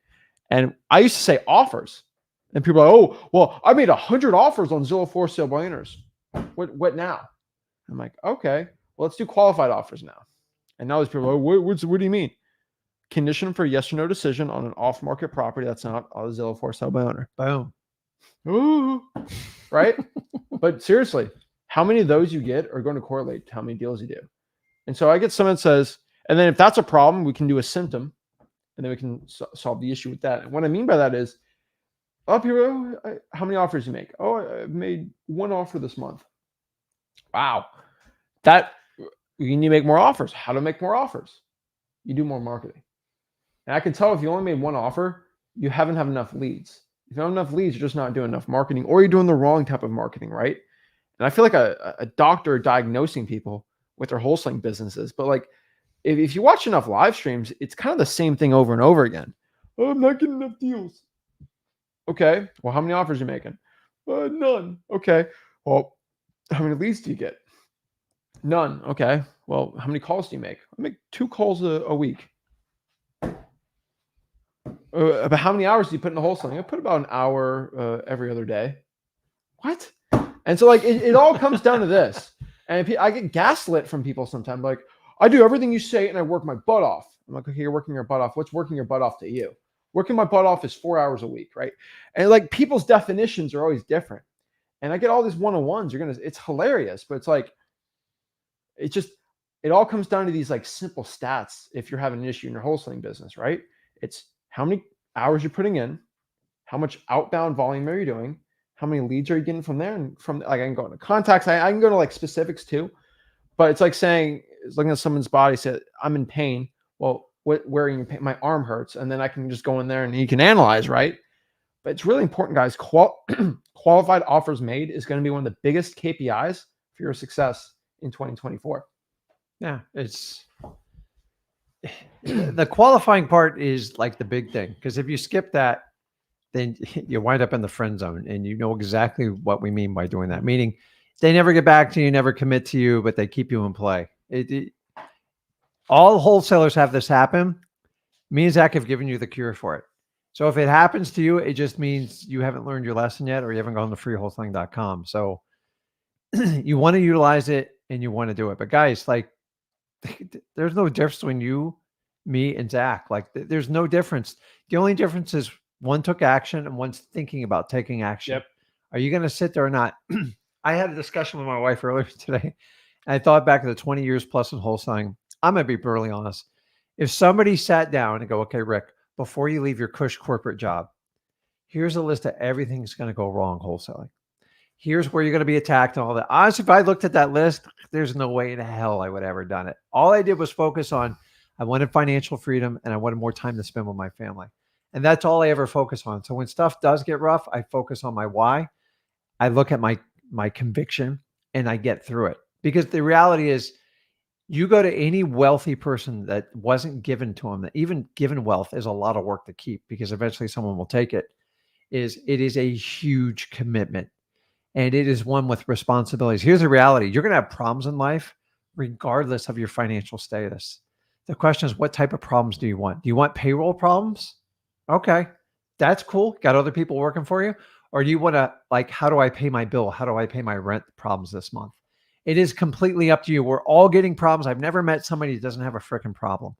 And I used to say offers. And people are like, oh, well, I made 100 offers on Zillow for sale by owners. What now? I'm like, okay, well, let's do qualified offers now. And now there's people, oh, what do you mean? Condition for yes or no decision on an off-market property that's not a Zillow for sale by owner. Boom. Ooh, right? But seriously, how many of those you get are going to correlate to how many deals you do. And so I get someone that says, and then if that's a problem, we can do a symptom, and then we can solve the issue with that. And what I mean by that is, people, how many offers you make? Oh, I've made 1 offer this month. Wow. That you need to make more offers. How to make more offers? You do more marketing. And I can tell if you only made 1 offer, you haven't had enough leads. If you don't have enough leads, you're just not doing enough marketing, or you're doing the wrong type of marketing, right? And I feel like a doctor diagnosing people with their wholesaling businesses. But like, if you watch enough live streams, it's kind of the same thing over and over again. Oh, I'm not getting enough deals. Okay. Well, how many offers are you making? None. Okay. Well, how many leads do you get? None. Okay. Well, how many calls do you make? I make 2 calls a week. About how many hours do you put into wholesaling? I put about an hour every other day. What? And so like it all comes down to this. And I get gaslit from people sometimes. Like, I do everything you say and I work my butt off. I'm like, okay, you're working your butt off. What's working your butt off to you? Working my butt off is 4 hours a week, right? And like people's definitions are always different. And I get all these one-on-ones. It's hilarious, but it's like, it all comes down to these like simple stats. If you're having an issue in your wholesaling business, right? It's how many hours you're putting in, how much outbound volume are you doing, how many leads are you getting from there, and from like I can go into contacts, I can go to like specifics too, but it's like saying, it's looking at someone's body, said I'm in pain. Well, where are you in pain? My arm hurts, and then I can just go in there and you can analyze, right? But it's really important, guys. Qualified offers made is going to be one of the biggest KPIs for your success in 2024. Yeah, it's the qualifying part is like the big thing, because if you skip that, then you wind up in the friend zone, and you know exactly what we mean by doing that. Meaning they never get back to you, never commit to you, but they keep you in play. All wholesalers have this happen. Me and Zach have given you the cure for it. So if it happens to you, it just means you haven't learned your lesson yet, or you haven't gone to freewholesaling.com. So you want to utilize it and you want to do it. But guys, like, there's no difference between you, me, and Zach. Like, there's no difference. The only difference is one took action and one's thinking about taking action. Yep. Are you going to sit there or not? I had a discussion with my wife earlier today, and I thought back to the 20 years plus in wholesaling. I'm going to be brutally honest. If somebody sat down and go, okay, Rick, before you leave your cush corporate job, here's a list of everything's going to go wrong wholesaling. Here's where you're going to be attacked and all that. Honestly, if I looked at that list, there's no way in hell I would have ever done it. All I did was focus on, I wanted financial freedom and I wanted more time to spend with my family. And that's all I ever focus on. So when stuff does get rough, I focus on my why. I look at my conviction and I get through it. Because the reality is, you go to any wealthy person that wasn't given to them, that even given wealth is a lot of work to keep, because eventually someone will take it. It is a huge commitment, and it is one with responsibilities. Here's the reality. You're going to have problems in life regardless of your financial status. The question is, what type of problems do you want? Do you want payroll problems? Okay, that's cool. Got other people working for you. Or do you want to, like, how do I pay my bill? How do I pay my rent problems this month? It is completely up to you. We're all getting problems. I've never met somebody who doesn't have a freaking problem.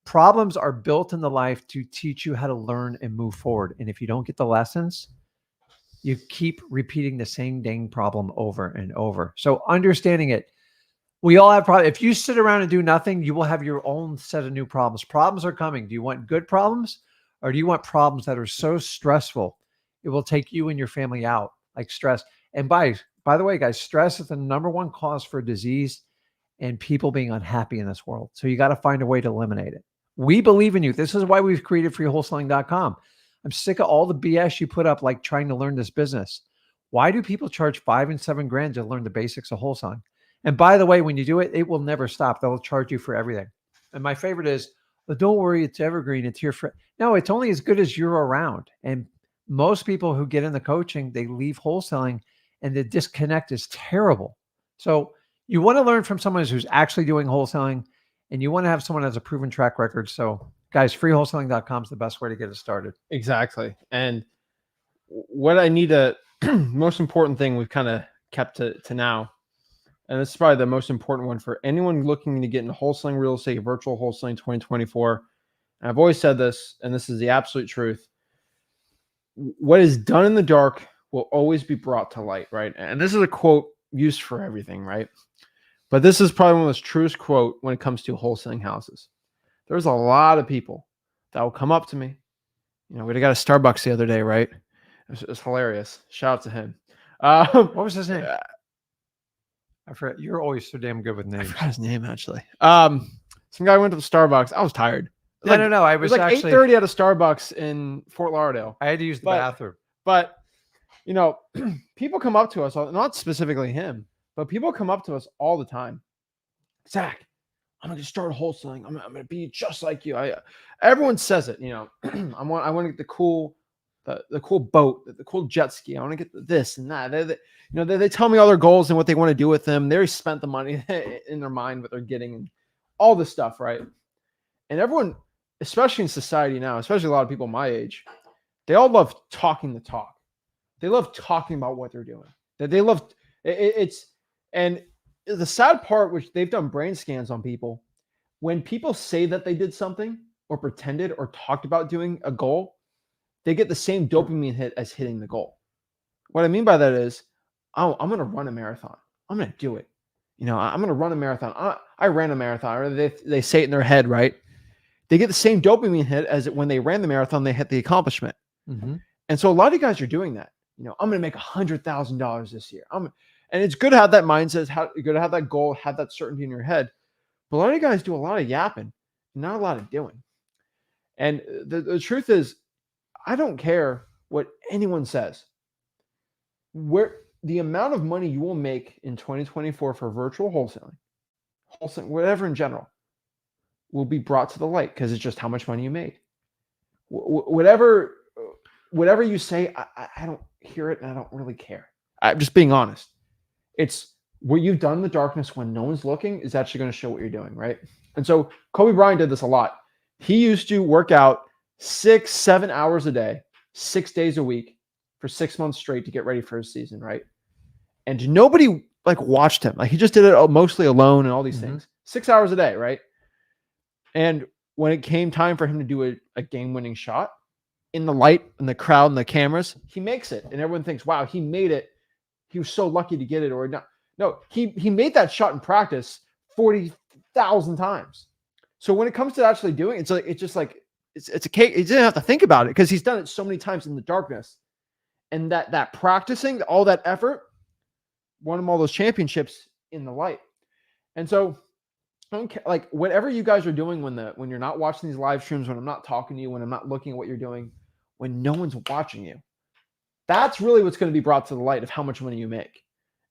Problems are built into life to teach you how to learn and move forward. And if you don't get the lessons, you keep repeating the same dang problem over and over. So understanding it, we all have problems. If you sit around and do nothing, you will have your own set of new problems. Problems are coming. Do you want good problems, or do you want problems that are so stressful it will take you and your family out, like stress? And by the way, guys, stress is the #1 cause for disease and people being unhappy in this world. So you got to find a way to eliminate it. We believe in you. This is why we've created freewholesaling.com. I'm sick of all the BS you put up, like trying to learn this business. Why do people charge $5,000 and $7,000 to learn the basics of wholesaling? And by the way, when you do it, it will never stop. They'll charge you for everything. And my favorite is, well, don't worry, it's evergreen. It's here for, no, it's only as good as you're around. And most people who get in the coaching, they leave wholesaling and the disconnect is terrible. So you want to learn from someone who's actually doing wholesaling, and you want to have someone who has a proven track record. So guys, freewholesaling.com is the best way to get it started. Exactly. And what I need to, most important thing we've kind of kept to now, and this is probably the most important one for anyone looking to get into wholesaling real estate, virtual wholesaling 2024. And I've always said this, and this is the absolute truth. What is done in the dark will always be brought to light, right? And this is a quote used for everything, right? But this is probably one of the truest quote when it comes to wholesaling houses. There's a lot of people that will come up to me. You know, we got a Starbucks the other day, right? It was hilarious. Shout out to him. What was his name? I forgot. You're always so damn good with I names. forgot his name actually. Some guy went to the Starbucks. I was tired. No. I It was was like actually 8:30 at a Starbucks in Fort Lauderdale. I had to use the bathroom. But you know, people come up to us, not specifically him, but people come up to us all the time. Zach, I'm gonna start wholesaling. I'm gonna be just like you. Everyone says it. You know, I want to get the cool boat, the cool jet ski. I want to get this and that. They tell me all their goals and what they want to do with them. They already spent the money in their mind, what they're getting, and all this stuff, right? And everyone, especially in society now, especially a lot of people my age, they all love talking the talk. They love talking about what they're doing. They love it's and the sad part, which they've done brain scans on people, when people say that they did something or pretended or talked about doing a goal, they get the same dopamine hit as hitting the goal. What I mean by that is, oh, I'm going to run a marathon. I'm going to do it. You know, I'm going to run a marathon. I ran a marathon. Or they say it in their head, right? They get the same dopamine hit as when they ran the marathon, they hit the accomplishment. Mm-hmm. And so a lot of you guys are doing that. You know, I'm going to make $100,000 this year. And it's good to have that mindset. It's good to have that goal, have that certainty in your head. But a lot of you guys do a lot of yapping, not a lot of doing. And the truth is, I don't care what anyone says. Where the amount of money you will make in 2024 for virtual wholesaling, whatever in general, will be brought to the light because it's just how much money you made. Whatever you say, I don't hear it and I don't really care. I'm just being honest. It's what you've done in the darkness when no one's looking is actually going to show what you're doing, right? And so Kobe Bryant did this a lot. He used to work out 6-7 hours a day, 6 days a week for 6 months straight to get ready for his season, right? And nobody watched him. He just did it mostly alone and all these things. 6 hours a day, right? And when it came time for him to do a game-winning shot, in the light and the crowd and the cameras, he makes it. And everyone thinks, wow, he made it. He was so lucky to get it or not. No, he made that shot in practice 40,000 times. So when it comes to actually doing it, it's a cake. He didn't have to think about it because he's done it so many times in the darkness. And that practicing, all that effort, won him all those championships in the light. And so whatever you guys are doing when you're not watching these live streams, when I'm not talking to you, when I'm not looking at what you're doing, when no one's watching you, that's really what's going to be brought to the light of how much money you make.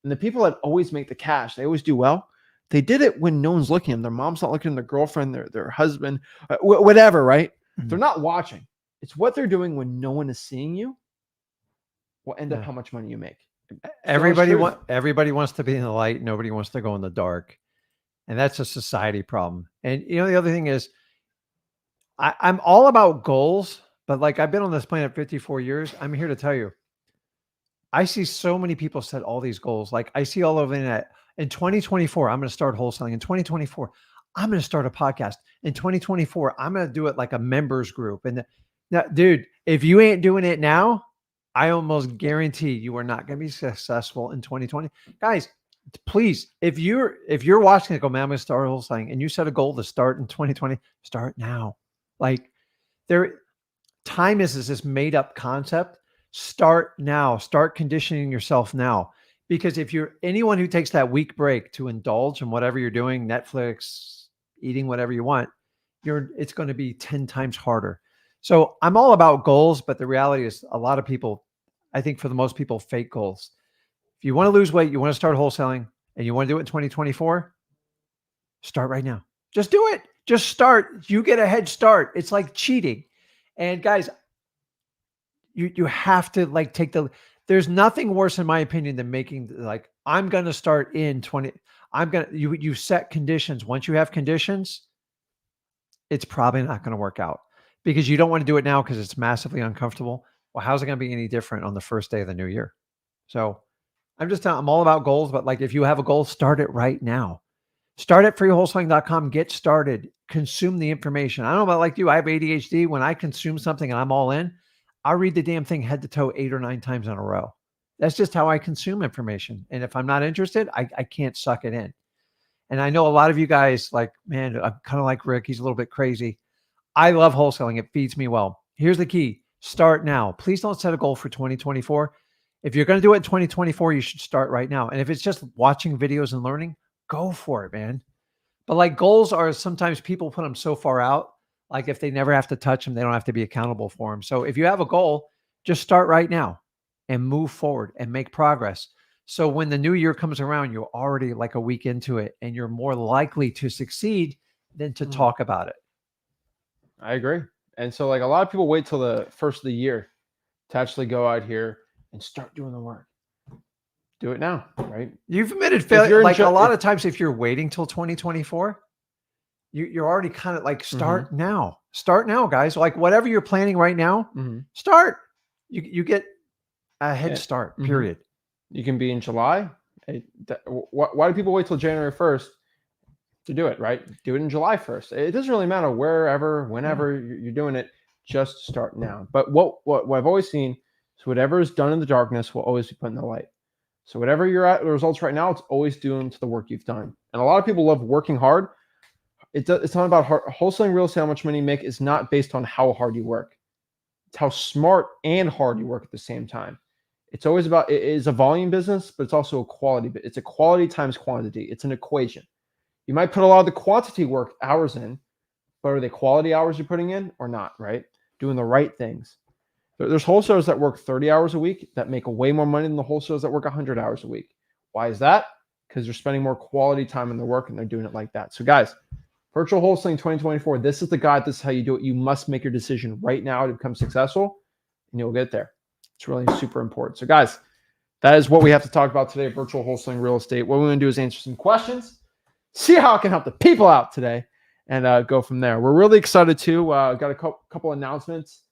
And the people that always make the cash, they always do well. They did it when no one's looking at them. Their mom's not looking at their girlfriend, their husband, whatever, right? Mm-hmm. They're not watching. It's what they're doing when no one is seeing you will end up how much money you make. Everybody wants to be in the light. Nobody wants to go in the dark. And that's a society problem. And the other thing is I'm all about goals, but I've been on this planet 54 years. I'm here to tell you, I see so many people set all these goals. I see all over the internet. In 2024, I'm going to start wholesaling. In 2024, I'm going to start a podcast. In 2024, I'm going to do it like a members group. And now, dude, if you ain't doing it now, I almost guarantee you are not going to be successful in 2020. Guys, please, if you're watching it, go, man, I'm going to start wholesaling, and you set a goal to start in 2020, start now. Time is this made up concept. Start now. Start conditioning yourself now. Because if you're anyone who takes that week break to indulge in whatever you're doing, Netflix, eating whatever you want, it's going to be 10 times harder. So I'm all about goals, but the reality is a lot of people, I think for the most people, fake goals. If you want to lose weight, you want to start wholesaling, and you want to do it in 2024, start right now. Just do it. Just start. You get a head start. It's like cheating. And guys, you have to there's nothing worse in my opinion than making I'm going to start in 20. You set conditions. Once you have conditions, it's probably not going to work out because you don't want to do it now because it's massively uncomfortable. Well, how's it going to be any different on the first day of the new year? So I'm all about goals, but like if you have a goal, start it right now. Start at freewholesaling.com. Get started. Consume the information. I don't know about like you. I have ADHD. When I consume something and I'm all in, I'll read the damn thing head to toe 8 or 9 times in a row. That's just how I consume information. And if I'm not interested, I can't suck it in. And I know a lot of you guys like, man, I'm kind of like Rick. He's a little bit crazy. I love wholesaling. It feeds me well. Here's the key. Start now. Please don't set a goal for 2024. If you're going to do it in 2024, you should start right now. And if it's just watching videos and learning, go for it, man. But like goals are sometimes people put them so far out. Like if they never have to touch them, they don't have to be accountable for them. So if you have a goal, just start right now and move forward and make progress. So when the new year comes around, you're already like a week into it and you're more likely to succeed than to talk about it. I agree. And so like a lot of people wait till the first of the year to actually go out here and start doing the work. Do it now, right? You've admitted failure. Like a lot of times, if you're waiting till 2024, you're already kind of like start now. Start now, guys. Like whatever you're planning right now, start. You get a head start, period. You can be in July. Why do people wait till January 1st to do it, right? Do it in July 1st. It doesn't really matter wherever, whenever you're doing it, just start now. But what I've always seen is whatever is done in the darkness will always be put in the light. So whatever you're at, the results right now, it's always doing to the work you've done. And a lot of people love working hard. It's not about wholesaling real estate. How much money you make is not based on how hard you work. It's how smart and hard you work at the same time. It's always about, it is a volume business, but it's also a quality. It's a quality times quantity. It's an equation. You might put a lot of the quantity work hours in, but are they quality hours you're putting in or not, right? Doing the right things. There's wholesalers that work 30 hours a week that make way more money than the wholesalers that work 100 hours a week. Why is that? Because they're spending more quality time in their work and they're doing it like that. So guys, Virtual Wholesaling 2024, this is the guide. This is how you do it. You must make your decision right now to become successful and you'll get there. It's really super important. So guys, that is what we have to talk about today, Virtual Wholesaling Real Estate. What we're going to do is answer some questions, see how I can help the people out today, and go from there. We're really excited too. Got a couple announcements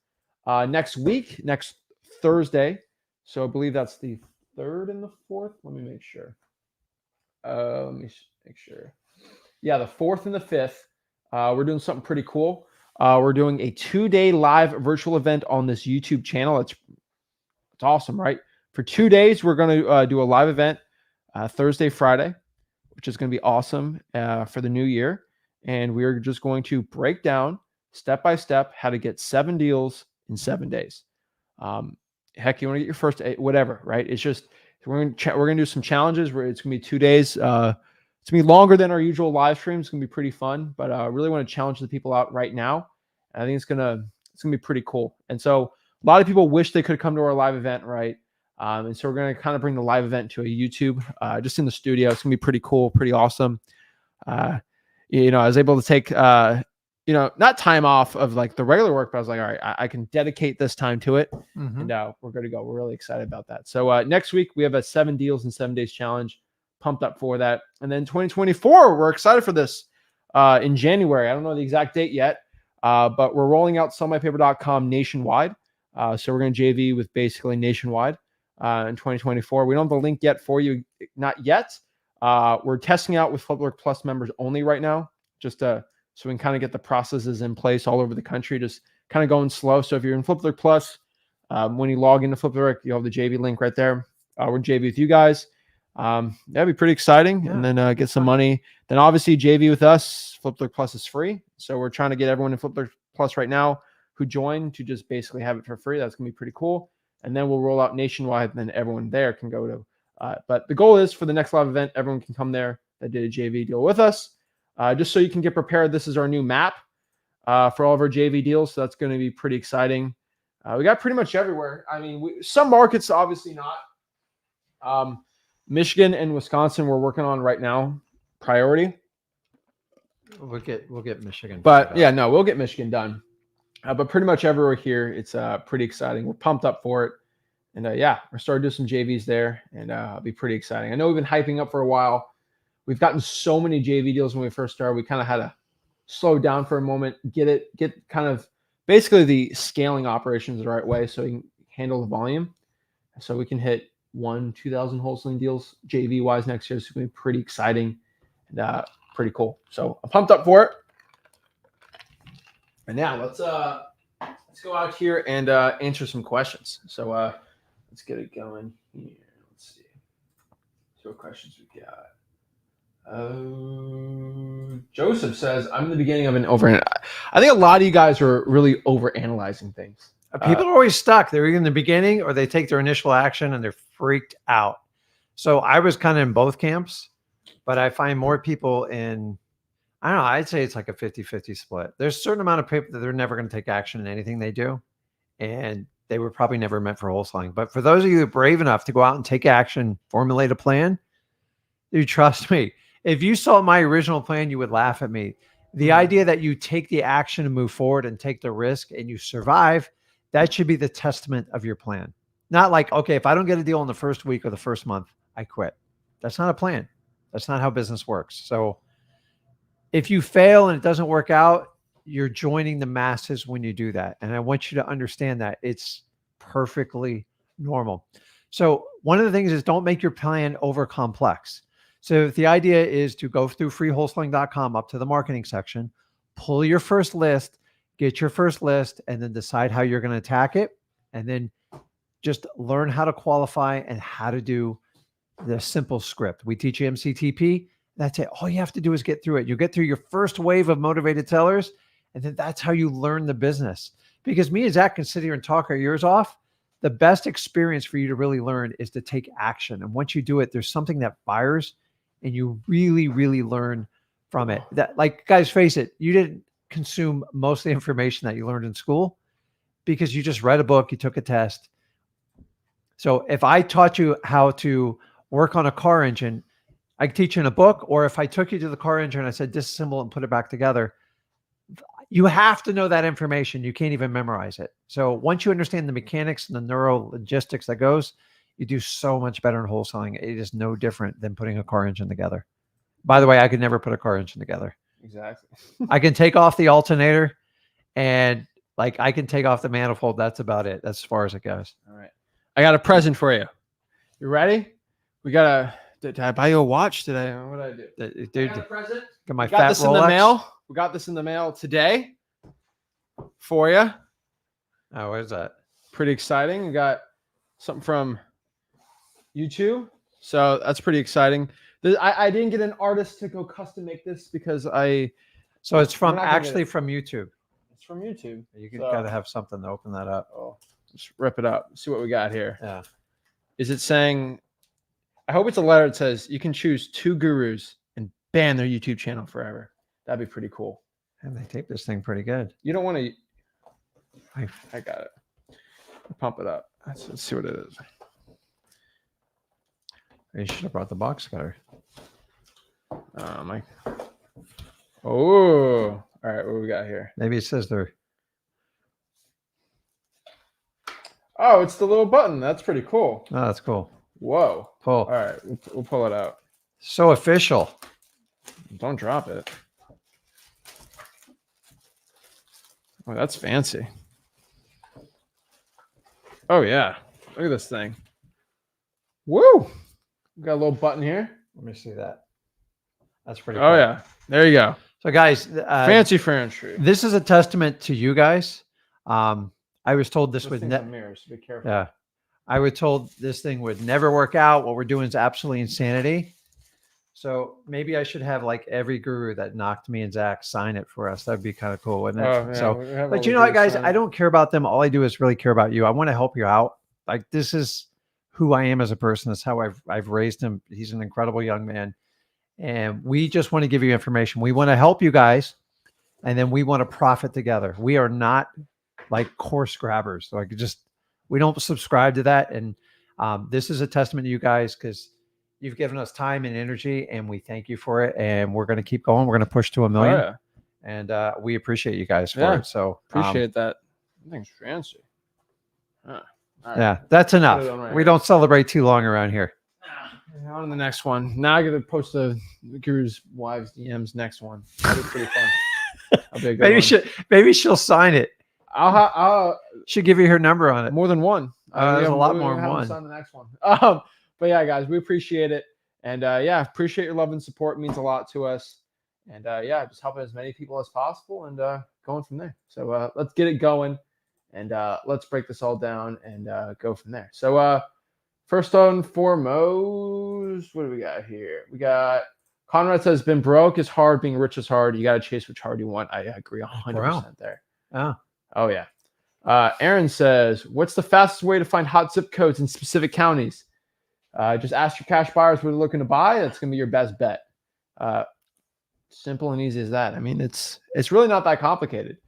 next week, next Thursday. So I believe that's the 3rd and the 4th. Let me make sure. Let me make sure. Yeah, the 4th and the 5th. We're doing something pretty cool. We're doing a 2-day live virtual event on this YouTube channel. It's awesome, right? For 2 days, we're going to do a live event Thursday, Friday, which is going to be awesome for the new year. And we're just going to break down step by step how to get 7 deals in 7 days. Heck, you want to get your first 8, whatever, right? It's just we're going to do some challenges where it's going to be 2 days. It's going to be longer than our usual live stream. It's going to be pretty fun, but I really want to challenge the people out right now. And I think it's going to be pretty cool. And so a lot of people wish they could come to our live event, right? And so we're going to kind of bring the live event to a YouTube, just in the studio. It's going to be pretty cool, pretty awesome. I was able to take, not time off of like the regular work, but I was like, all right, I can dedicate this time to it. And we're good to go. We're really excited about that. So next week we have a 7 deals in 7 days challenge. Pumped up for that. And then 2024, we're excited for this in January. I don't know the exact date yet, but we're rolling out sellmypaper.com nationwide. So we're going to JV with basically nationwide in 2024. We don't have the link yet for you, not yet. We're testing out with Flipbook Plus members only right now, just so we can kind of get the processes in place all over the country, just kind of going slow. So if you're in Flipbook Plus, when you log into Flipbook, you'll have the JV link right there. We're JV with you guys. That'd be pretty exciting. Yeah. And then get some money. Then obviously JV with us, Flipbook Plus is free. So we're trying to get everyone in Flipbook Plus right now who join to just basically have it for free. That's going to be pretty cool. And then we'll roll out nationwide, and then everyone there can go to. But the goal is for the next live event, everyone can come there that did a JV deal with us. Just so you can get prepared. This is our new map for all of our JV deals. So that's going to be pretty exciting. We got pretty much everywhere. I mean, some markets, obviously not. Michigan and Wisconsin, we're working on right now, priority. We'll get Michigan. But yeah, no, we'll get Michigan done. But pretty much everywhere here, it's pretty exciting. We're pumped up for it. And yeah, we're starting to do some JVs there, and it'll be pretty exciting. I know we've been hyping up for a while. We've gotten so many JV deals when we first started. We kind of had to slow down for a moment, get kind of basically the scaling operations the right way so we can handle the volume. So we can hit 2,000 wholesaling deals JV wise next year. It's going to be pretty exciting and pretty cool. So I'm pumped up for it. And now let's go out here and answer some questions. So let's get it going here. Let's see what questions we got. Joseph says, I'm in the beginning of an I think a lot of you guys are really overanalyzing things. People are always stuck. They're either in the beginning or they take their initial action and they're freaked out. So I was kind of in both camps, but I find more people in, I don't know, I'd say it's like a 50-50 split. There's a certain amount of people that they're never going to take action in anything they do. And they were probably never meant for wholesaling. But for those of you who are brave enough to go out and take action, formulate a plan, you trust me. If you saw my original plan, you would laugh at me. The idea that you take the action and move forward and take the risk and you survive, that should be the testament of your plan. Not like, okay, if I don't get a deal in the first week or the first month, I quit. That's not a plan. That's not how business works. So if you fail and it doesn't work out, you're joining the masses when you do that. And I want you to understand that it's perfectly normal. So one of the things is don't make your plan over complex. So if the idea is to go through freewholesaling.com up to the marketing section, pull your first list, get your first list, and then decide how you're going to attack it. And then just learn how to qualify and how to do the simple script. We teach you MCTP. That's it. All you have to do is get through it. You get through your first wave of motivated sellers, and then that's how you learn the business. Because me and Zach can sit here and talk our ears off. The best experience for you to really learn is to take action. And once you do it, there's something that fires and you really, really learn from it. That, like, guys, face it, you didn't consume most of the information that you learned in school because you just read a book, you took a test. So if I taught you how to work on a car engine, I could teach you in a book, or if I took you to the car engine and I said, disassemble and put it back together, you have to know that information. You can't even memorize it. So once you understand the mechanics and the neuro logistics that goes, you do so much better in wholesaling. It is no different than putting a car engine together. By the way, I could never put a car engine together. Exactly. I can take off the alternator and like I can take off the manifold. That's about it. That's as far as it goes. All right. I got a present for you. You ready? We got a, did I buy you a watch today? What did I do? Dude, I got a present. Got my We got fat this Rolex. in the mail. We got this in the mail today for you. Oh, what is that? Pretty exciting. We got something from YouTube. So that's pretty exciting. I didn't get an artist to go custom make this because So it's from We're not gonna actually get it. from YouTube. it's from YouTube. You So- got to have something to open that up. Oh, let's rip it up. See what we got here. Yeah. Is it saying, I hope it's a letter that says you can choose 2 gurus and ban their YouTube channel forever. That'd be pretty cool. And they tape this thing pretty good. You don't want to, I got it. Pump it up. Let's see what it is. You should have brought the box cutter. Mike. Oh, all right. What we got here? Maybe it says they're. Oh, it's the little button. That's pretty cool. Oh, that's cool. Whoa. Pull. All right. We'll pull it out. So official. Don't drop it. Oh, that's fancy. Oh, yeah. Look at this thing. Woo. We got a little button here. Let me see that. That's pretty cool. Oh, yeah. There you go. So, guys, Fancy Frenchry. this is a testament to you guys. I was told this would never mirrors. Be careful. Yeah. I was told this thing would never work out. What we're doing is absolutely insanity. So maybe I should have like every guru that knocked me and Zach sign it for us. That'd be kind of cool, wouldn't it? Oh, yeah, So, we have all but the you know what, gurus guys? sign I it. don't care about them. All I do is really care about you. I want to help you out. Like, this is who I am as a person. That's how I've raised him. He's an incredible young man. And we just want to give you information. We want to help you guys. And then we want to profit together. We are not like course grabbers. Like, we don't subscribe to that. And this is a testament to you guys because you've given us time and energy, and we thank you for it. And we're going to keep going. We're going to push to 1 million. Oh, yeah. And we appreciate you guys for Yeah. it. So Appreciate that. That thing's fancy. Huh. All right. yeah, that's enough. Put it on right We here. don't celebrate too long around here. On to the next one. Now I got to post the Guru's wives DMs next one. That'll be pretty fun. That'll be a good one. Maybe she'll sign it. I'll She'll give you her number on it. more than one. There's a lot we'll more than have one. on the next one. But yeah, guys, we appreciate it. And yeah, appreciate your love and support. It means a lot to us. And yeah, just helping as many people as possible and going from there. So let's get it going and let's break this all down and go from there. So first and foremost, what do we got here? We got Conrad says, been broke is hard, being rich is hard. You got to chase which hard you want. I agree 100% there. Oh, yeah. Aaron says, what's the fastest way to find hot zip codes in specific counties? Just ask your cash buyers what they're looking to buy. That's going to be your best bet. Simple and easy as that. I mean, it's really not that complicated.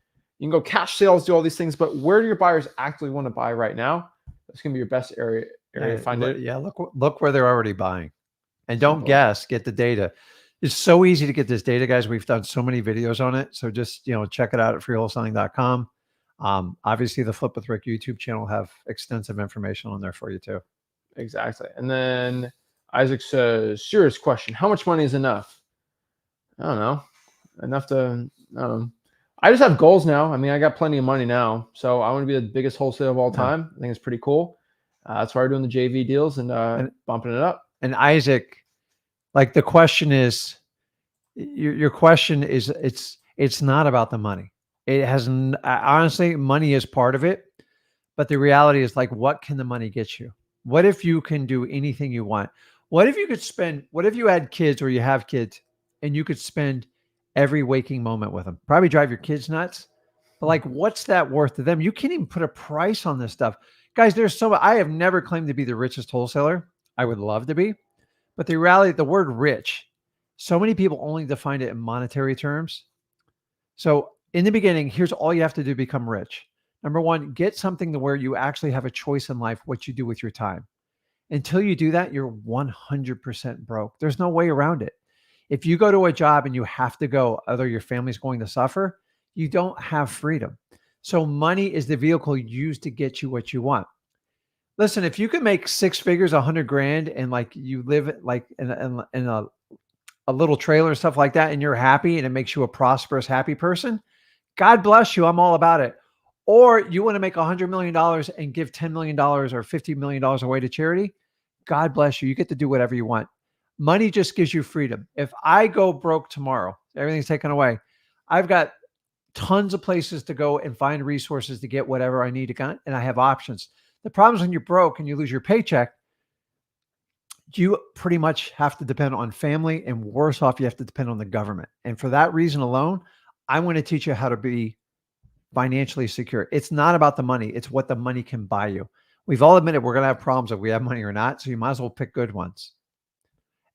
You can go cash sales, do all these things, but where do your buyers actually want to buy right now? That's going to be your best area to find it. Yeah, look where they're already buying. And don't guess, get the data. It's so easy to get this data, guys. We've done so many videos on it. So just, check it out at freewholesaling.com. Obviously, the Flip with Rick YouTube channel have extensive information on there for you too. Exactly. And then Isaac says, serious question. How much money is enough? I don't know. Enough to, I don't know. I just have goals now. I mean, I got plenty of money now. So I want to be the biggest wholesaler of all time. I think it's pretty cool. That's why we're doing the JV deals and bumping it up. And Isaac, like the question is, your question is, it's not about the money. It has, honestly, money is part of it. But the reality is, like, what can the money get you? What if you can do anything you want? What if you could spend, what if you had kids or you have kids and you could spend every waking moment with them? Probably drive your kids nuts. But like, what's that worth to them? You can't even put a price on this stuff. Guys, I have never claimed to be the richest wholesaler. I would love to be. But the reality, the word rich, so many people only define it in monetary terms. So in the beginning, here's all you have to do to become rich. Number one, get something to where you actually have a choice in life, what you do with your time. Until you do that, you're 100% broke. There's no way around it. If you go to a job and you have to go, other your family's going to suffer, you don't have freedom. So money is the vehicle used to get you what you want. Listen, if you can make 6 figures, 100 grand, and like you live like in a little trailer and stuff like that, and you're happy and it makes you a prosperous, happy person, God bless you. I'm all about it. Or you want to make $100 million and give $10 million or $50 million away to charity, God bless you. You get to do whatever you want. Money just gives you freedom. If I go broke tomorrow, everything's taken away. I've got tons of places to go and find resources to get whatever I need to get, and I have options. The problem is when you're broke and you lose your paycheck, you pretty much have to depend on family, and worse off, you have to depend on the government. And for that reason alone, I want to teach you how to be financially secure. It's not about the money. It's what the money can buy you. We've all admitted we're going to have problems if we have money or not. So you might as well pick good ones.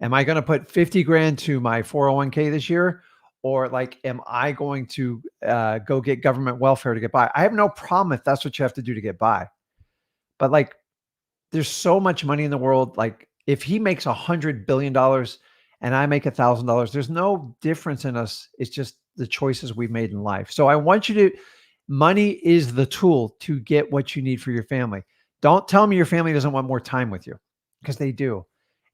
Am I going to put 50 grand to my 401k this year? Or like, am I going to go get government welfare to get by? I have no problem if that's what you have to do to get by. But like, there's so much money in the world. Like if he makes $100 billion and I make $1,000, there's no difference in us. It's just the choices we've made in life. So I want you to, money is the tool to get what you need for your family. Don't tell me your family doesn't want more time with you, because they do.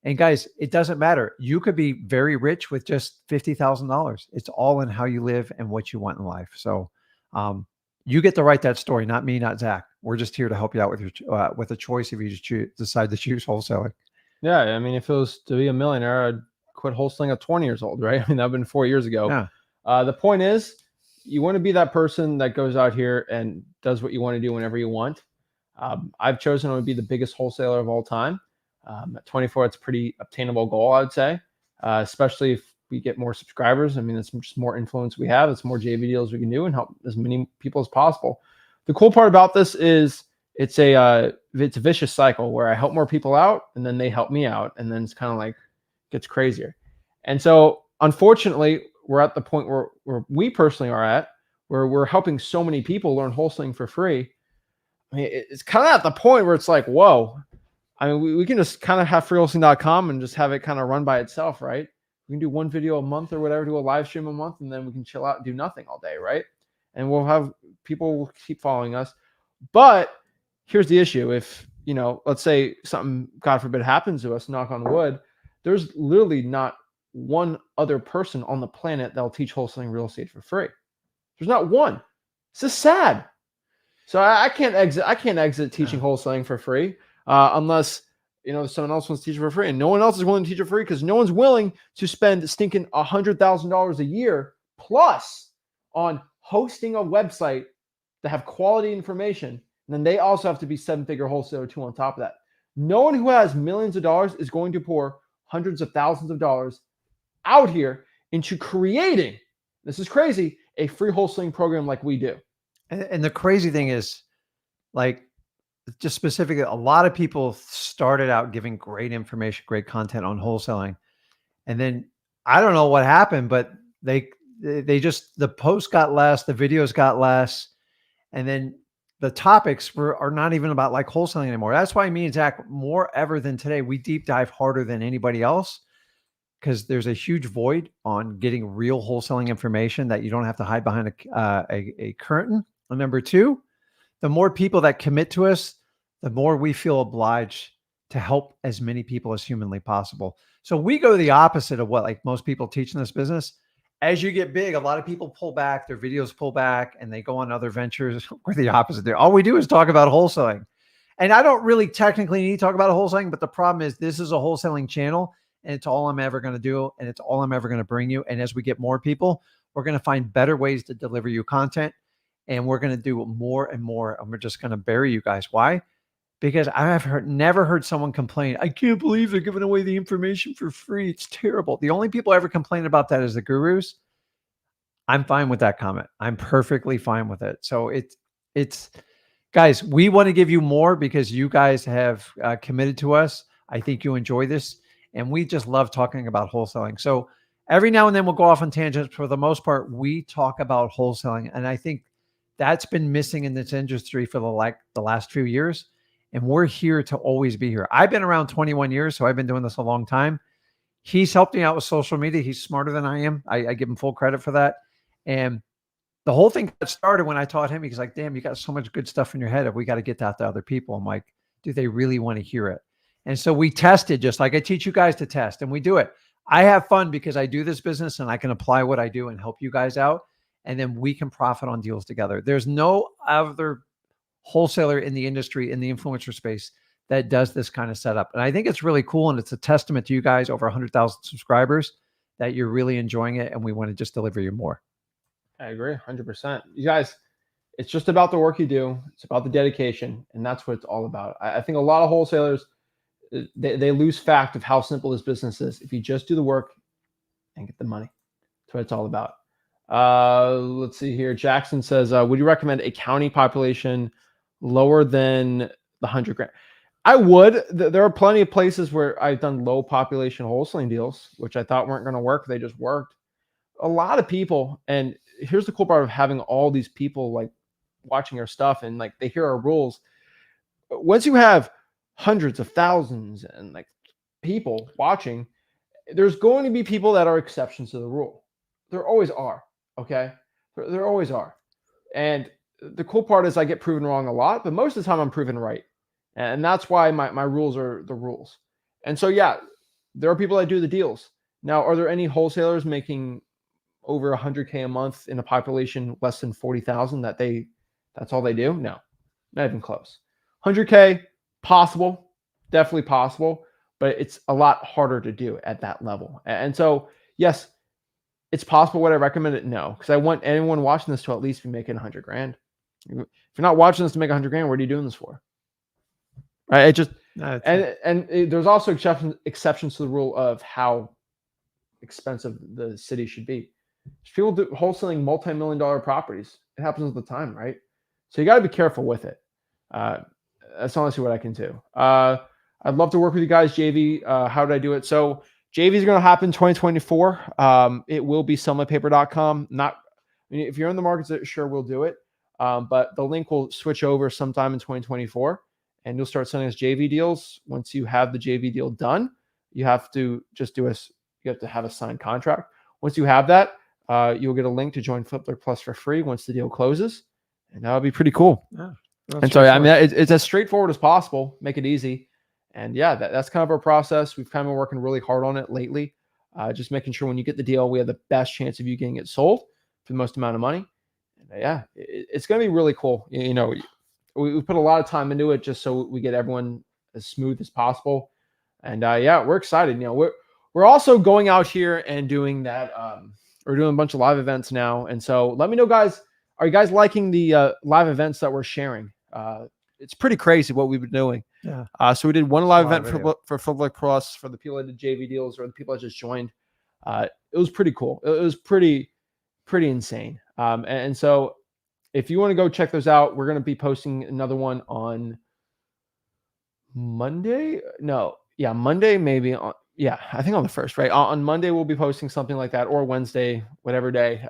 And guys, it doesn't matter. You could be very rich with just $50,000. It's all in how you live and what you want in life. So you get to write that story, not me, not Zach. We're just here to help you out with your with a choice if you just decide to choose wholesaling. Yeah, I mean, if it was to be a millionaire, I'd quit wholesaling at 20 years old, right? I mean, that would have been 4 years ago. Yeah. The point is, you want to be that person that goes out here and does what you want to do whenever you want. I've chosen to be the biggest wholesaler of all time. At 24, it's a pretty obtainable goal, I would say, especially if we get more subscribers. I mean, it's just more influence we have. It's more JV deals we can do and help as many people as possible. The cool part about this is it's a vicious cycle where I help more people out and then they help me out. And then it's kind of like gets crazier. And so unfortunately, we're at the point where we personally are at, where we're helping so many people learn wholesaling for free. I mean, it's kind of at the point where it's like, whoa. I mean, we can just kind of have freewholesaling.com and just have it kind of run by itself, right? We can do one video a month or whatever, do a live stream a month, and then we can chill out and do nothing all day, right? And we'll have people will keep following us. But here's the issue. If, let's say something, God forbid, happens to us, knock on wood, there's literally not one other person on the planet that'll teach wholesaling real estate for free. There's not one. It's just sad. So I can't exit. I can't exit teaching wholesaling for free unless someone else wants to teach it for free, and no one else is willing to teach it for free because no one's willing to spend stinking $100,000 a year plus on hosting a website to have quality information. And then they also have to be 7-figure wholesaler too on top of that. No one who has millions of dollars is going to pour hundreds of thousands of dollars out here into creating, this is crazy, a free wholesaling program like we do. And the crazy thing is, like, just specifically, a lot of people started out giving great information, great content on wholesaling. And then I don't know what happened, but they just, the posts got less, the videos got less. And then the topics are not even about like wholesaling anymore. That's why me and Zach, more ever than today, we deep dive harder than anybody else, because there's a huge void on getting real wholesaling information that you don't have to hide behind a curtain. And number two, the more people that commit to us, the more we feel obliged to help as many people as humanly possible. So we go the opposite of what like most people teach in this business. As you get big, a lot of people pull back, their videos pull back, and they go on other ventures. We're the opposite there. All we do is talk about wholesaling. And I don't really technically need to talk about wholesaling, but the problem is this is a wholesaling channel, and it's all I'm ever going to do, and it's all I'm ever going to bring you. And as we get more people, we're going to find better ways to deliver you content. And we're going to do more and more, and we're just going to bury you guys. Why? Because I've never heard someone complain, I can't believe they're giving away the information for free. It's terrible. The only people ever complain about that is the gurus. I'm fine with that comment. I'm perfectly fine with it. So it's guys, we want to give you more because you guys have committed to us. I think you enjoy this, and we just love talking about wholesaling. So every now and then we'll go off on tangents. For the most part, we talk about wholesaling, and I think that's been missing in this industry for the last few years. And we're here to always be here. I've been around 21 years, so I've been doing this a long time. He's helped me out with social media. He's smarter than I am. I give him full credit for that. And the whole thing got started when I taught him. He's like, damn, you got so much good stuff in your head. We got to get that to other people. I'm like, do they really want to hear it? And so we tested, just like I teach you guys to test, and we do it. I have fun because I do this business and I can apply what I do and help you guys out. And then we can profit on deals together. There's no other wholesaler in the industry, in the influencer space, that does this kind of setup. And I think it's really cool. And it's a testament to you guys, over 100,000 subscribers, that you're really enjoying it. And we want to just deliver you more. I agree 100%. You guys, it's just about the work you do. It's about the dedication. And that's what it's all about. I think a lot of wholesalers, they lose fact of how simple this business is. If you just do the work and get the money, that's what it's all about. Let's see here. Jackson says, would you recommend a county population lower than the 100 grand? I would. There are plenty of places where I've done low population wholesaling deals, which I thought weren't going to work. They just worked. A lot of people, and here's the cool part of having all these people like watching our stuff and like they hear our rules. Once you have hundreds of thousands and like people watching, there's going to be people that are exceptions to the rule. There always are. Okay. There always are. And the cool part is I get proven wrong a lot, but most of the time I'm proven right. And that's why my rules are the rules. And so, yeah, there are people that do the deals. Now, are there any wholesalers making over 100K a month in a population less than 40,000 that's all they do? No, not even close. 100K, possible, definitely possible, but it's a lot harder to do at that level. And so, yes, it's possible. Would I recommend it? No, because I want anyone watching this to at least be making 100 grand. If you're not watching this to make 100 grand, what are you doing this for? Right? It just there's also exceptions to the rule of how expensive the city should be. People do wholesaling multi-million-dollar properties. It happens all the time, right? So you got to be careful with it. That's honestly what I can do. I'd love to work with you guys, JV. How did I do it? So JV is going to happen 2024. It will be sellmypaper.com. If you're in the market, sure, we'll do it. But the link will switch over sometime in 2024, and you'll start sending us JV deals. Once you have the JV deal done, you have to just you have to have a signed contract. Once you have that, you'll get a link to join Flipler Plus for free once the deal closes, and that would be pretty cool. Yeah, and so, I mean, it's as straightforward as possible. Make it easy. And yeah, that's kind of our process. We've kind of been working really hard on it lately. Just making sure when you get the deal, we have the best chance of you getting it sold for the most amount of money. And yeah, it's going to be really cool. we put a lot of time into it just so we get everyone as smooth as possible. And yeah, we're excited. You know, we're also going out here and doing that. We're doing a bunch of live events now. And so let me know, guys, are you guys liking the live events that we're sharing? It's pretty crazy what we've been doing. Yeah. So we did one live event video. for Flipbook Plus for the people that did JV deals or the people that just joined. It was pretty cool. It was pretty insane. And so if you want to go check those out, we're going to be posting another one on Monday. No, yeah, Monday maybe. Yeah, I think on the 1st, right? On Monday, we'll be posting something like that, or Wednesday, whatever day.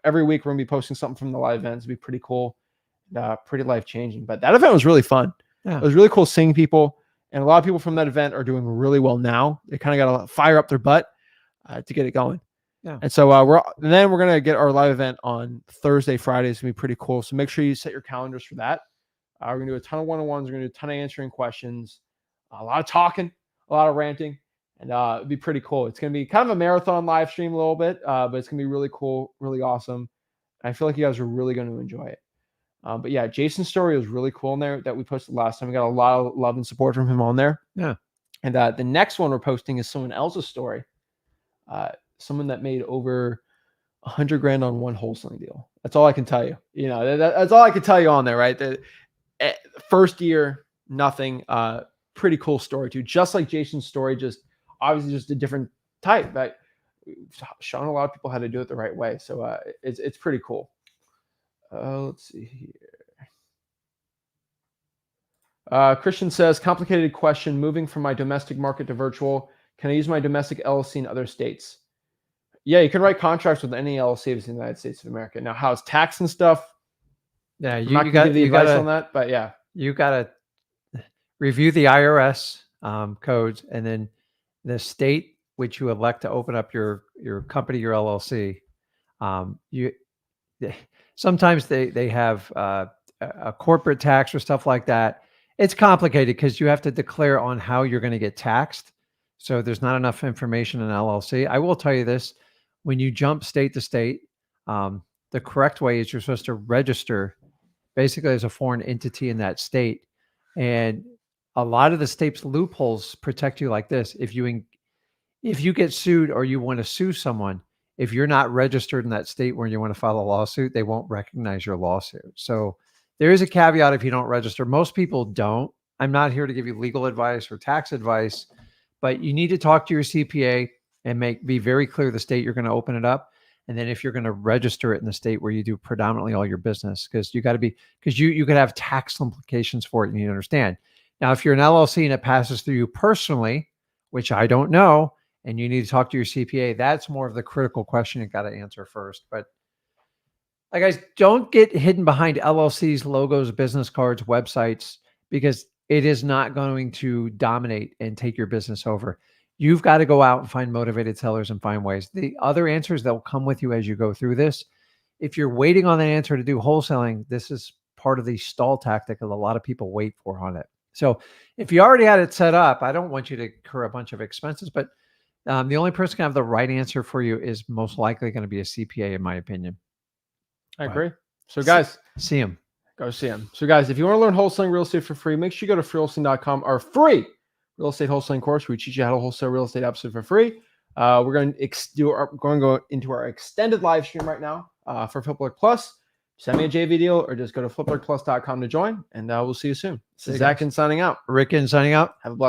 Every week, we're going to be posting something from the live events. It'll be pretty cool, pretty life-changing. But that event was really fun. Yeah. It was really cool seeing people. And a lot of people from that event are doing really well now. They kind of got to fire up their butt to get it going. Yeah. And so we're going to get our live event on Thursday, Friday. It's going to be pretty cool. So make sure you set your calendars for that. We're going to do a ton of one-on-ones. We're going to do a ton of answering questions, a lot of talking, a lot of ranting, and it'll be pretty cool. It's going to be kind of a marathon live stream a little bit, but it's going to be really cool, really awesome. I feel like you guys are really going to enjoy it. But yeah, Jason's story was really cool in there that we posted last time. We got a lot of love and support from him on there. Yeah. And the next one we're posting is someone else's story. Someone that made over $100,000 on one wholesaling deal. That's all I can tell you. You know, that's all I can tell you on there, right? The first year, nothing. Pretty cool story too. Just like Jason's story, just obviously just a different type. But we've shown a lot of people how to do it the right way. So it's pretty cool. Let's see here. Christian says, complicated question. Moving from my domestic market to virtual, can I use my domestic LLC in other states? Yeah, you can write contracts with any LLC in the United States of America. Now, how it's taxed and stuff? Yeah, I'm not gonna give the advice on that, but yeah, you got to review the IRS codes, and then the state which you elect to open up your company, your LLC. Sometimes they have a corporate tax or stuff like that. It's complicated because you have to declare on how you're going to get taxed. So there's not enough information in LLC. I will tell you this: when you jump state to state, the correct way is you're supposed to register basically as a foreign entity in that state. And a lot of the state's loopholes protect you like this. If you get sued or you want to sue someone, if you're not registered in that state where you want to file a lawsuit, they won't recognize your lawsuit. So there is a caveat if you don't register. Most people don't. I'm not here to give you legal advice or tax advice, but you need to talk to your CPA and be very clear the state you're going to open it up. And then if you're going to register it in the state where you do predominantly all your business, because you could have tax implications for it, and you need to understand. Now, if you're an LLC and it passes through you personally, which I don't know, and you need to talk to your CPA, that's more of the critical question you got to answer first. But guys, don't get hidden behind LLCs, logos, business cards, websites, because it is not going to dominate and take your business over. You've got to go out and find motivated sellers and find ways. The other answers that will come with you as you go through this. If you're waiting on the answer to do wholesaling, this is part of the stall tactic that a lot of people wait for on it. So if you already had it set up, I don't want you to incur a bunch of expenses, but the only person can have the right answer for you is most likely going to be a CPA, in my opinion. I agree. So guys, see him. Go see him. So guys, if you want to learn wholesaling real estate for free, make sure you go to freewholesaling.com, our free real estate wholesaling course. We teach you how to wholesale real estate absolutely for free. We're going to go into our extended live stream right now for Flipbook Plus. Send me a JV deal or just go to flipbookplus.com to join, and we'll see you soon. This is Zach Ginn signing out. Rick Ginn signing out. Have a blessed